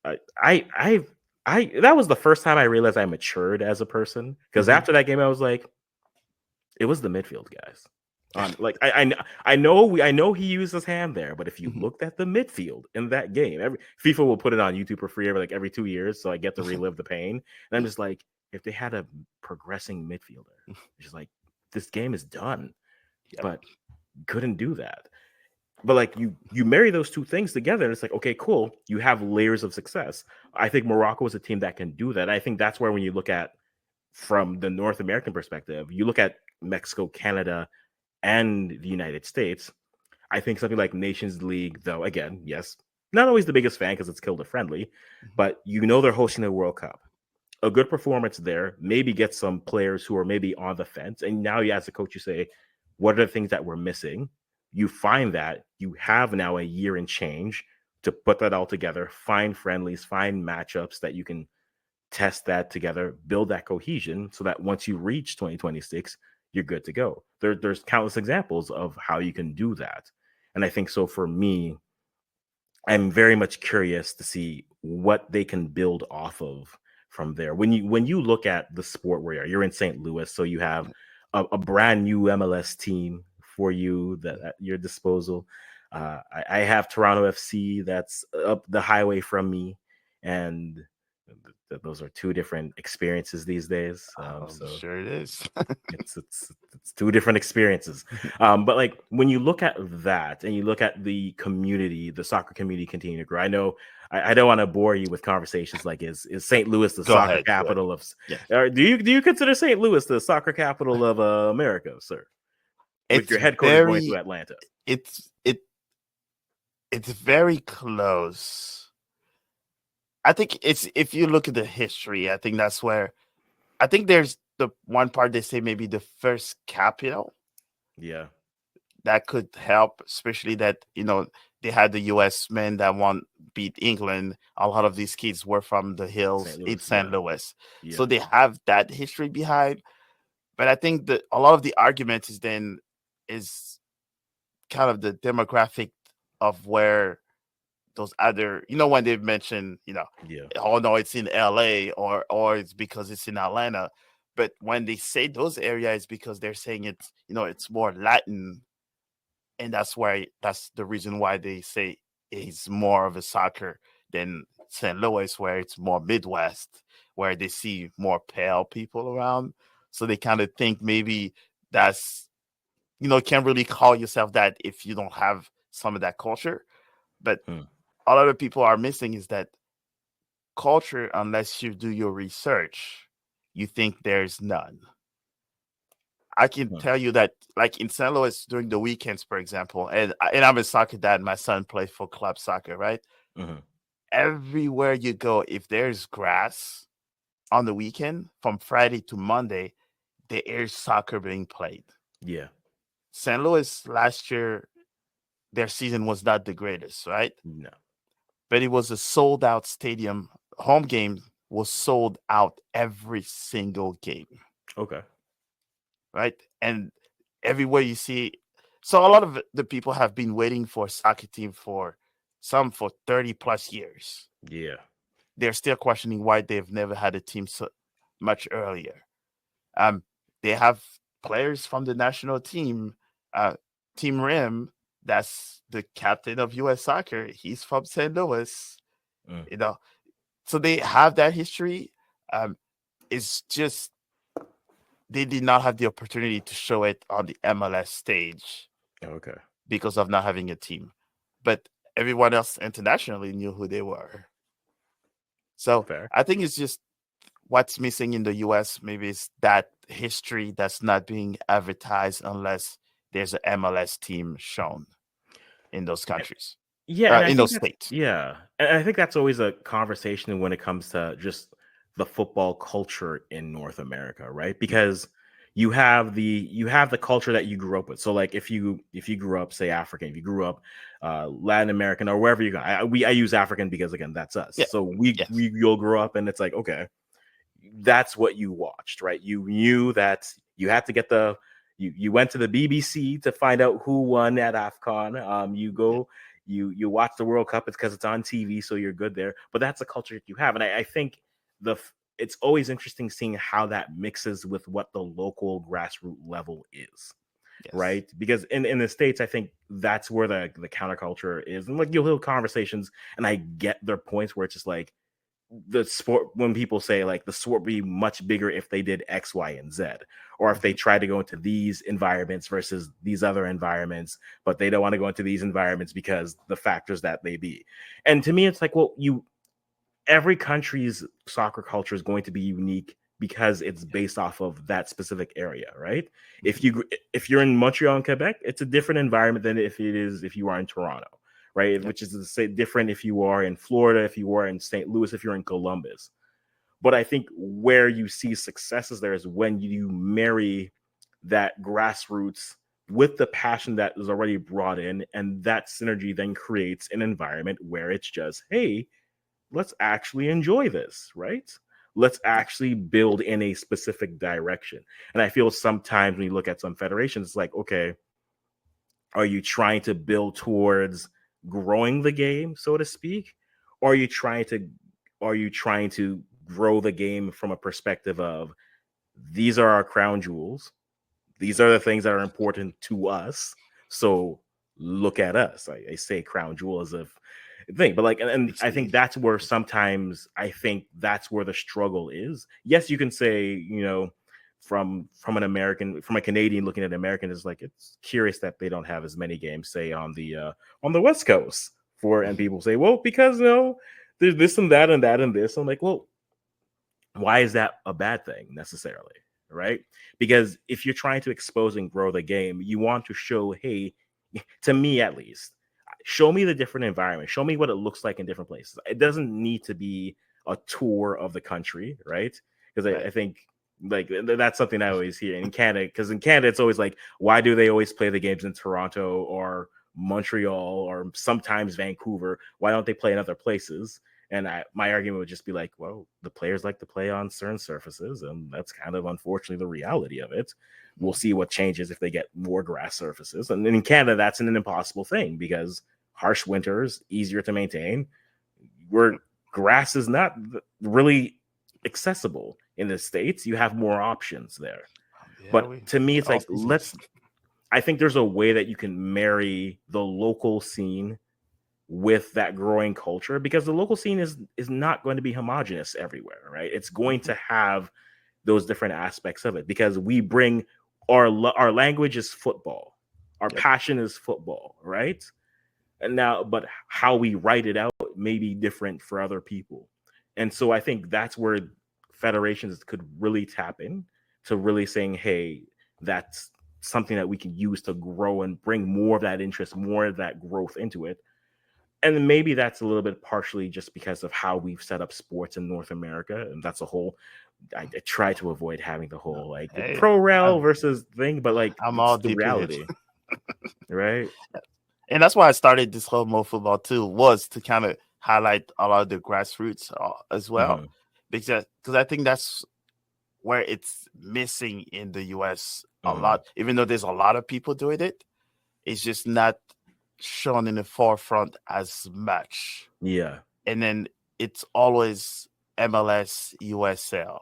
I that was the first time I realized I matured as a person. Because after that game, I was like, it was the midfield guys. Like I know he used his hand there, but if you looked at the midfield in that game, FIFA will put it on YouTube for free every 2 years, so I get to relive the pain. And I'm just like, if they had a progressing midfielder, it's just like, this game is done. Yep. But couldn't do that. But like you marry those two things together, and it's like, okay, cool. You have layers of success. I think Morocco is a team that can do that. I think that's where, when you look at from the North American perspective, you look at Mexico, Canada, and the United States. I think something like Nations League, though, again, yes, not always the biggest fan because it's killed a friendly, but they're hosting a World Cup. A good performance there, maybe get some players who are maybe on the fence. And now you, as a coach, you say, what are the things that we're missing? You find that you have now a year and change to put that all together, find friendlies, find matchups that you can test that together, build that cohesion so that once you reach 2026, you're good to go. There's countless examples of how you can do that. And I think so for me, I'm very much curious to see what they can build off of from there. When you look at the sport where you're in St. Louis, so you have a brand new MLS team for you that at your disposal. I have Toronto FC that's up the highway from me, and those are two different experiences these days. So sure it is. it's two different experiences. But like when you look at that and you look at the community, the soccer community continue to grow. I know I don't want to bore you with conversations like is St. Louis the soccer capital of? Yeah. Do you consider St. Louis the soccer capital of America, sir? With your headquarters going to Atlanta. It's very close. I think if you look at the history, I think that's where I think there's the one part they say maybe the first capital. Yeah. That could help, especially that, they had the US men that beat England. A lot of these kids were from the hills in St. Louis. Yeah. So they have that history behind. But I think that a lot of the argument is kind of the demographic of where those other, when they've mentioned, oh no, it's in LA or it's because it's in Atlanta. But when they say those areas, because they're saying it's, it's more Latin and that's the reason why they say it's more of a soccer than St. Louis, where it's more Midwest, where they see more pale people around. So they kind of think maybe that's, can't really call yourself that if you don't have some of that culture. But a lot of people are missing is that culture, unless you do your research, you think there's none. I can tell you that, like in St. Louis during the weekends, for example, and I'm a soccer dad. My son plays for club soccer, right? Everywhere you go, if there's grass on the weekend, from Friday to Monday, there is soccer being played. Yeah. St. Louis last year, their season was not the greatest, right? No. But it was a sold out stadium. Home game was sold out every single game. Okay. Right? And everywhere you see, so a lot of the people have been waiting for a soccer team for 30 plus years. Yeah. They're still questioning why they've never had a team so much earlier. They have players from the national team, Team Rim, that's the captain of U.S. Soccer. He's from St. Louis, so they have that history. It's just they did not have the opportunity to show it on the MLS stage. Okay. Because of not having a team. But everyone else internationally knew who they were. So fair. I think it's just what's missing in the US. Maybe it's that history that's not being advertised unless there's an MLS team shown in those countries. Yeah, and I in think those states. Yeah, and I think that's always a conversation when it comes to just the football culture in North America, right? Because you have the culture that you grew up with. So like if you grew up, say African, if you grew up Latin American or wherever you go, I use African because again that's us. Yeah. So you'll grow up and it's like, okay, that's what you watched, right? You knew that you had to get you went to the BBC to find out who won at AFCON. You watch the World Cup, it's because it's on TV, so you're good there. But that's the culture that you have, and I think it's always interesting seeing how that mixes with what the local grassroots level is. Yes. Right? Because in the States, I think that's where the counterculture is. And like you'll hear conversations, and I get their points where it's just like the sport, when people say like the sport would be much bigger if they did X, Y, and Z, or if they try to go into these environments versus these other environments, but they don't want to go into these environments because the factors that they be. And to me, it's like, well, every country's soccer culture is going to be unique because it's based off of that specific area, right? If you're in Montreal and Quebec, it's a different environment than if you are in Toronto, right? Yep. Which is to say different if you are in Florida, if you are in St. Louis, if you're in Columbus. But I think where you see successes there is when you marry that grassroots with the passion that is already brought in, and that synergy then creates an environment where it's just, hey, let's actually enjoy this, right? Let's actually build in a specific direction. And I feel sometimes when you look at some federations, it's like, okay, are you trying to build towards growing the game, so to speak? Or are you trying to grow the game from a perspective of these are our crown jewels, these are the things that are important to us, so look at us. I say crown jewel as if thing, but like, and I think that's where sometimes I think that's where the struggle is. Yes, you can say, from a Canadian looking at American, is like, it's curious that they don't have as many games, say on the West Coast, and people say, well, because there's this and that and that and this. I'm like, well, why is that a bad thing necessarily, right? Because if you're trying to expose and grow the game, you want to show, hey, to me at least, show me the different environment, show me what it looks like in different places. It doesn't need to be a tour of the country, right? Because I think like that's something I always hear in Canada, because in Canada it's always like, why do they always play the games in Toronto or Montreal or sometimes Vancouver? Why don't they play in other places? And my argument would just be like, well, the players like to play on certain surfaces, and that's kind of unfortunately the reality of it. We'll see what changes if they get more grass surfaces. And in Canada, that's an impossible thing because harsh winters, easier to maintain, where grass is not really accessible. In the States, you have more options there. Yeah, but to me, it's like, I think there's a way that you can marry the local scene with that growing culture, because the local scene is not going to be homogenous everywhere, right? It's going to have those different aspects of it, because we bring our language is football, our passion is football, right? And now, but how we write it out may be different for other people. And so I think that's where federations could really tap in to really saying, hey, that's something that we can use to grow and bring more of that interest, more of that growth into it. And maybe that's a little bit partially just because of how we've set up sports in North America. And that's a whole, I try to avoid having the whole like pro rel versus thing, but like I'm all the reality. Right. And that's why I started this whole Mo Football too, was to kind of highlight a lot of the grassroots as well, because I think that's where it's missing in the US a lot. Even though there's a lot of people doing it, it's just not shown in the forefront as much. Yeah. And then it's always MLS, USL.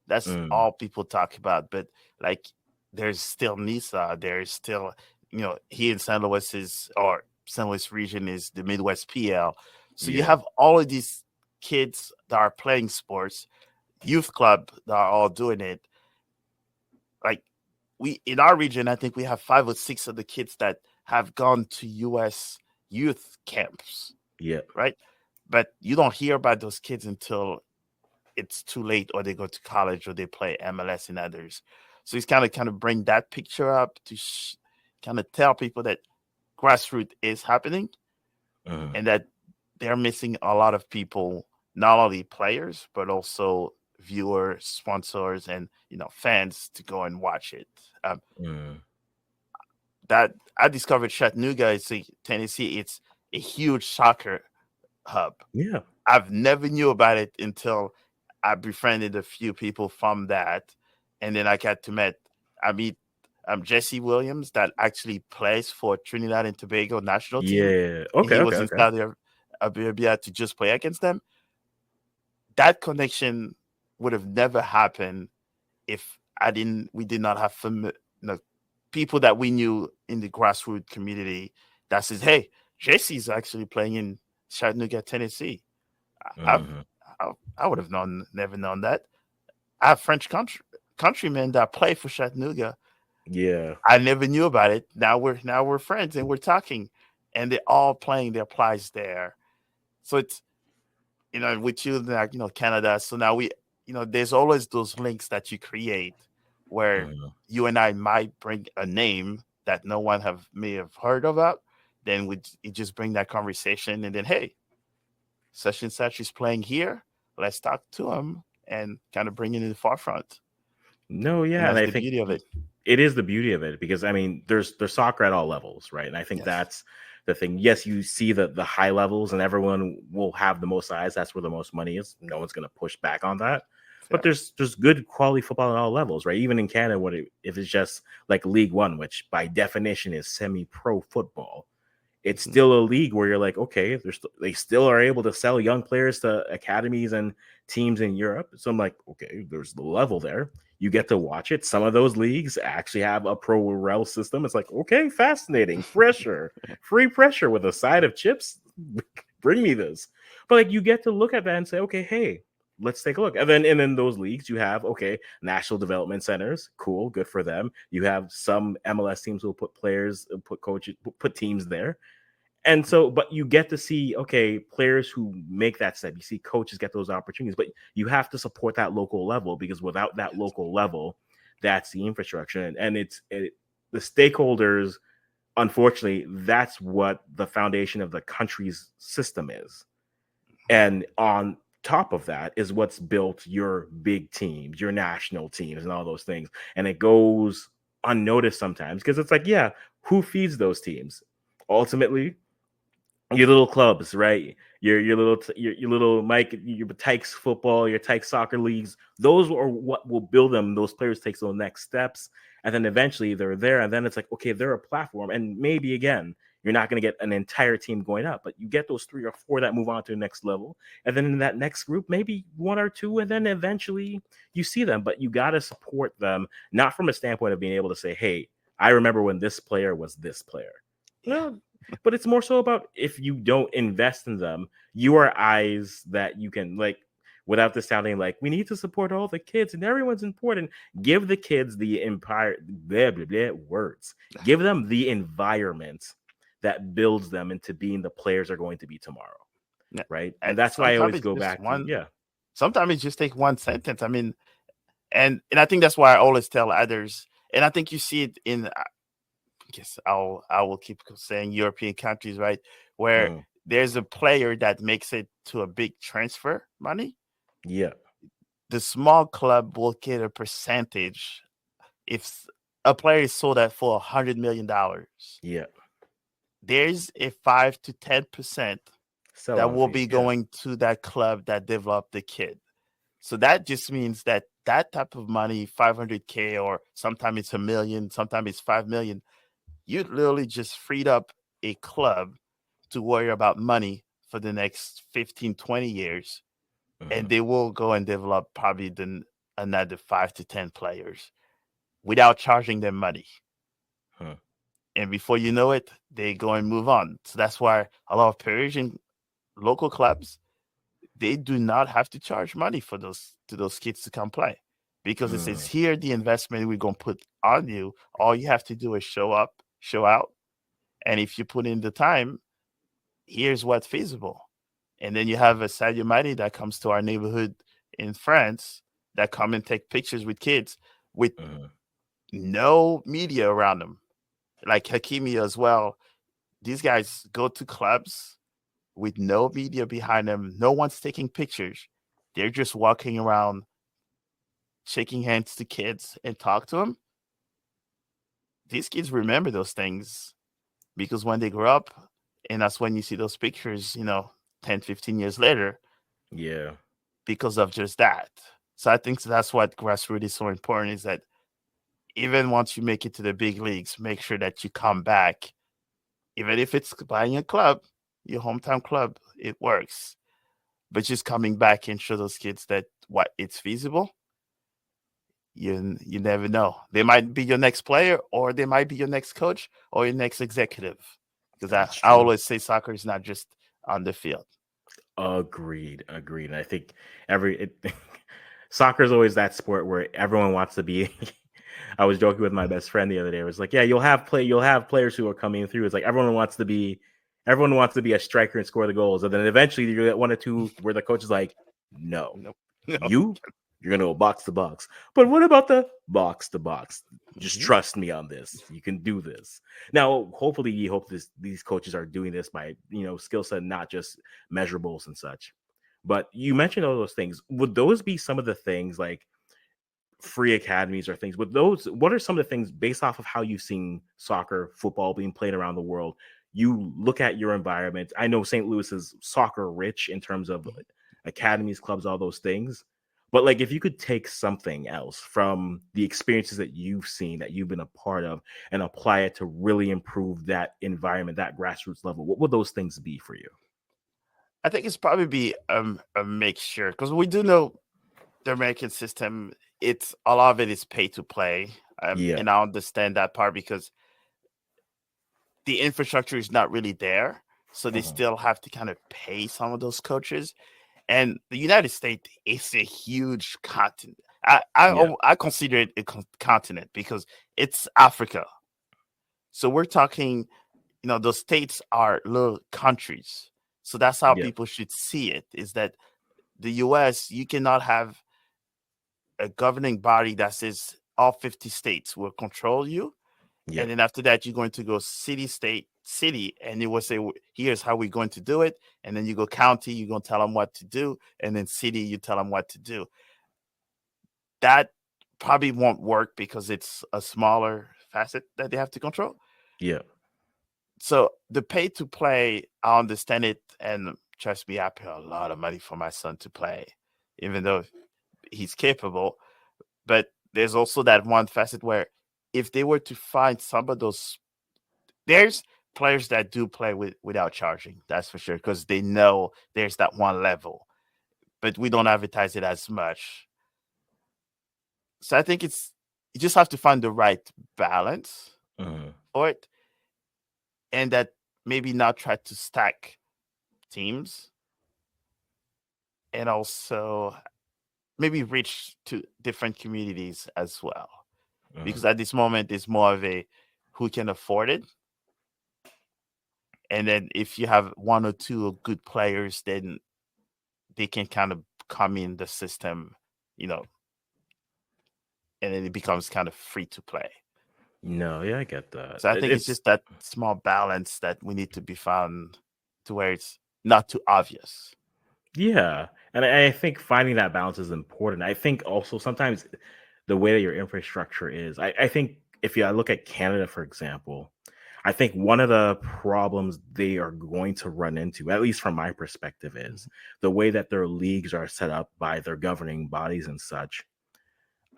That's all people talk about. But like, there's still NISA, there's still, here in St. Louis St. Louis region is the Midwest PL. So you have all of these kids that are playing sports, youth club that are all doing it. Like, we in our region, I think we have 5 or 6 of the kids that have gone to US youth camps. Yeah. Right. But you don't hear about those kids until it's too late, or they go to college, or they play MLS and others. So it's kind of bring that picture up to kind of tell people that grassroots is happening, and that they're missing a lot of people, not only players, but also viewers, sponsors, and fans to go and watch it. That I discovered Chattanooga, Tennessee. It's a huge soccer hub. Yeah, I've never knew about it until I befriended a few people from that, and then I got to meet Jesse Williams, that actually plays for Trinidad and Tobago national team. Yeah, okay. He was in Saudi Arabia to just play against them. That connection would have never happened if we did not have people that we knew in the grassroots community that says, "Hey, Jesse's actually playing in Chattanooga, Tennessee." I would have never known that. I have French countrymen that play for Chattanooga. Yeah, I never knew about it. Now we're friends and we're talking, and they're all playing their plies there. So it's with you, like Canada. So now there's always those links that you create where you and I might bring a name that no one may have heard about. Then you just bring that conversation, and then, hey, such and such is playing here. Let's talk to him and kind of bring it in the forefront. No, yeah, and I the think beauty of it. It is the beauty of it, because I mean, there's soccer at all levels, right? And I think that's the thing. Yes, you see the high levels, and everyone will have the most eyes. That's where the most money is. No one's going to push back on that. But there's good quality football at all levels, right? Even in Canada, if it's just like League One, which by definition is semi-pro football, it's still a league where you're like, okay, they still are able to sell young players to academies and teams in Europe. So I'm like, okay, there's the level there. You get to watch it. Some of those leagues actually have a pro rel system. It's like, okay, fascinating. Pressure, free pressure with a side of chips. Bring me this. But like, you get to look at that and say, okay, hey, let's take a look. And then those leagues, you have, okay, national development centers. Cool, good for them. You have some MLS teams who will put players, put coaches, put teams there. And so, but you get to see, okay, players who make that step. You see coaches get those opportunities, but you have to support that local level, because without that local level, that's the infrastructure. And the stakeholders, unfortunately, that's what the foundation of the country's system is. And on top of that is what's built your big teams, your national teams, and all those things. And it goes unnoticed sometimes, because it's like, yeah, who feeds those teams? Ultimately, your little clubs, right? Your little Mike, your Tykes football, your Tykes soccer leagues. Those are what will build them. Those players take those next steps, and then eventually they're there. And then it's like, okay, they're a platform, and maybe again, you're not going to get an entire team going up, but you get those 3 or 4 that move on to the next level, and then in that next group, maybe 1 or 2, and then eventually you see them. But you got to support them, not from a standpoint of being able to say, hey, I remember when this player was this player. Well, but it's more so about if you don't invest in them, you are eyes that you can like without this sounding like we need to support all the kids and everyone's important. Give the kids the empire blah, blah, blah, words. Give them the environment that builds them into being the players they're going to be tomorrow. Yeah. Right. And that's why I always go back to sometimes it just take one sentence. I mean, and I think that's why I always tell others, and I think you see it in I guess I will keep saying European countries, right? Where there's a player that makes it to a big transfer money. Yeah. The small club will get a percentage if a player is sold at for $100 million. Yeah. There's a 5 to 10% that will be going to that club that developed the kid. So that just means that type of money, 500K, or sometimes it's $1 million, sometimes it's 5 million, you literally just freed up a club to worry about money for the next 15, 20 years. And they will go and develop probably another 5 to 10 players without charging them money. And before you know it, they go and move on. So that's why a lot of Parisian local clubs, they do not have to charge money for those kids to come play. Because it says here, the investment we're going to put on you, all you have to do is show up, show out. And if you put in the time, here's what's feasible. And then you have a Sadio Mane that comes to our neighborhood in France that come and take pictures with kids with no media around them. Like Hakimi as well. These guys go to clubs with no media behind them. No one's taking pictures. They're just walking around, shaking hands to kids and talk to them. These kids remember those things because when they grow up, and that's when you see those pictures, 10, 15 years later. Yeah. Because of just that. So I think that's what grassroots is so important, is that even once you make it to the big leagues, make sure that you come back. Even if it's buying a club, your hometown club, it works. But just coming back and show those kids that it's feasible. You never know. They might be your next player, or they might be your next coach, or your next executive. Because I always say soccer is not just on the field. Agreed. And I think soccer is always that sport where everyone wants to be. I was joking with my best friend the other day. It was like, yeah, you'll have players who are coming through. It's like everyone wants to be a striker and score the goals, and then eventually you get one or two where the coach is like, no. You're going to go box to box. But what about the box to box? Just trust me on this. You can do this. Now, hopefully, you hope these coaches are doing this by, skill set, not just measurables and such. But you mentioned all those things. Would those be some of the things like free academies or things? What are some of the things based off of how you've seen soccer, football being played around the world? You look at your environment. I know St. Louis is soccer rich in terms of academies, clubs, all those things. But like, if you could take something else from the experiences that you've seen, that you've been a part of, and apply it to really improve that environment, that grassroots level, what would those things be for you? I think it's probably be a mixture, because we do know the American system. It's a lot of it is pay to play, and I understand that part because the infrastructure is not really there, so they still have to kind of pay some of those coaches. And the United States is a huge continent. I consider it a continent because it's Africa. So we're talking, those states are little countries. So that's how people should see it, is that the U.S., you cannot have a governing body that says all 50 states will control you. And then after that, you're going to go city, state, city, and it will say, here's how we're going to do it. And then you go county, you're going to tell them what to do. And then city, you tell them what to do. That probably won't work because it's a smaller facet that they have to control. Yeah. So the pay to play, I understand it. And trust me, I pay a lot of money for my son to play, even though he's capable. But there's also that one facet where if they were to find some of those, there's players that do play without charging, that's for sure, because they know there's that one level, but we don't advertise it as much. So I think you just have to find the right balance. for it, and that maybe not try to stack teams, and also maybe reach to different communities as well. Because at this moment, it's more of a who can afford it. And then if you have one or two good players, then they can kind of come in the system, and then it becomes kind of free to play. No, yeah, I get that. So I think it's just that small balance that we need to be found to where it's not too obvious. Yeah. And I think finding that balance is important. I think also sometimes the way that your infrastructure is, I think if I look at Canada, for example, I think one of the problems they are going to run into, at least from my perspective, is the way that their leagues are set up by their governing bodies and such.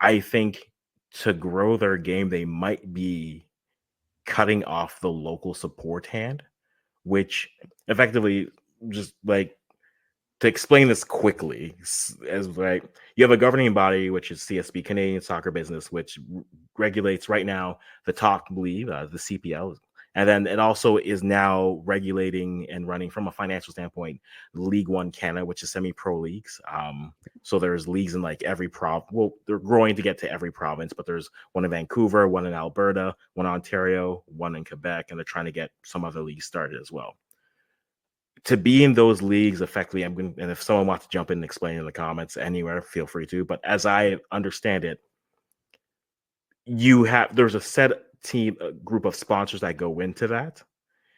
I think to grow their game, they might be cutting off the local support hand, which effectively, just like, to explain this quickly, as right, you have a governing body, which is CSB, Canadian Soccer Business, which regulates right now the top league, the CPL, and then it also is now regulating and running from a financial standpoint League One Canada, which is semi-pro leagues. So there's leagues in like every well, they're growing to get to every province, but there's one in Vancouver, one in Alberta, one in Ontario, one in Quebec, and they're trying to get some other leagues started as well. To be in those leagues effectively, and if someone wants to jump in and explain in the comments anywhere, feel free to. But as I understand it, there's a set team, a group of sponsors that go into that,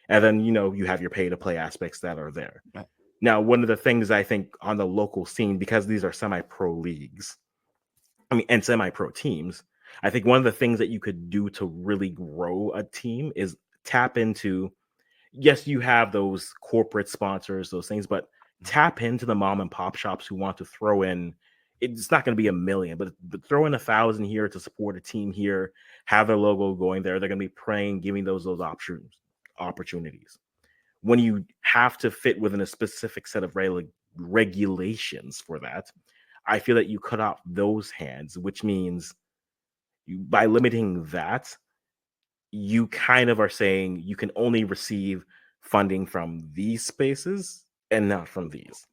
and then you have your pay to play aspects that are there. Right. Now, one of the things I think on the local scene, because these are semi-pro leagues, and semi-pro teams, I think one of the things that you could do to really grow a team is tap into. Yes, you have those corporate sponsors, those things, but tap into the mom and pop shops who want to throw in. It's not going to be $1 million, but throw in 1,000 here to support a team here, have their logo going there. They're going to be praying, giving those opportunities. When you have to fit within a specific set of regulations for that, I feel that you cut off those hands, which means by limiting that, you kind of are saying you can only receive funding from these spaces and not from these,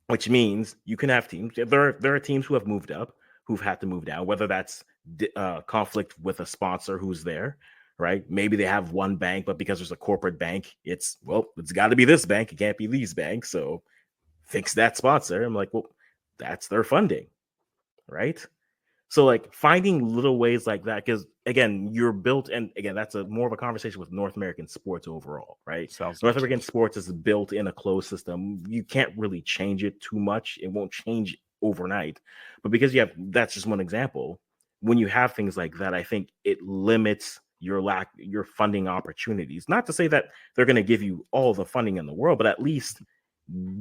which means you can have teams. There are teams who have moved up, who've had to move down, whether that's conflict with a sponsor who's there, right? Maybe they have one bank, but because there's a corporate bank, it's got to be this bank. It can't be these banks. So fix that sponsor. I'm like, well, that's their funding, right? So like finding little ways like that, because again, you're built, and again, that's more of a conversation with North American sports overall, right? North American sports is built in a closed system. You can't really change it too much. It won't change overnight. But because that's just one example. When you have things like that, I think it limits your funding opportunities. Not to say that they're going to give you all the funding in the world, but at least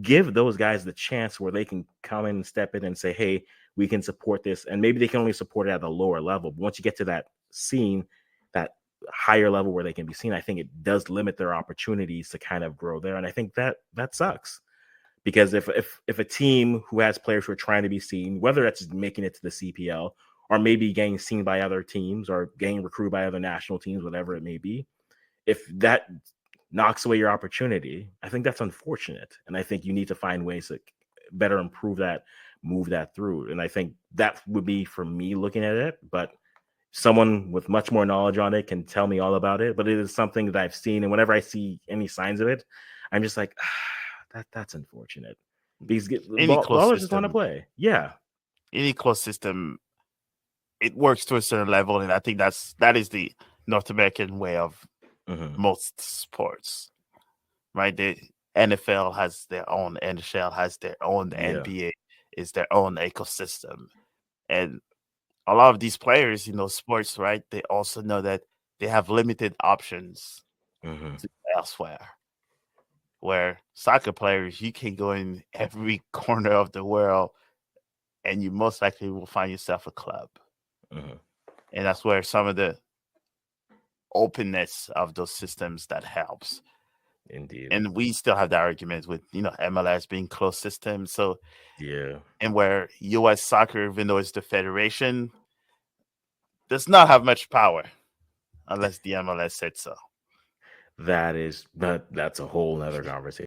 give those guys the chance where they can come in and step in and say, hey, we can support this. And maybe they can only support it at a lower level. But once you get to that scene, that higher level where they can be seen, I think it does limit their opportunities to kind of grow there. And I think that sucks, because if a team who has players who are trying to be seen, whether that's making it to the CPL or maybe getting seen by other teams or getting recruited by other national teams, whatever it may be, if that knocks away your opportunity, I think that's unfortunate. And I think you need to find ways to better improve that, move that through. And I think that would be for me looking at it, but someone with much more knowledge on it can tell me all about it. But it is something that I've seen, and whenever I see any signs of it, I'm just like, that's unfortunate. Because ballers just want to play. Yeah. Any closed system, it works to a certain level, and I think that is the North American way of most sports, right? The NFL has their own, NHL has their own, the NBA is their own ecosystem. And a lot of these players in those sports, right, they also know that they have limited options to elsewhere. Where soccer players, you can go in every corner of the world and you most likely will find yourself a club. And that's where some of the openness of those systems that helps. Indeed. And we still have that argument with MLS being closed system. So and where US soccer, even though it's the federation, does not have much power. unless the MLS said so. That's a whole nother conversation.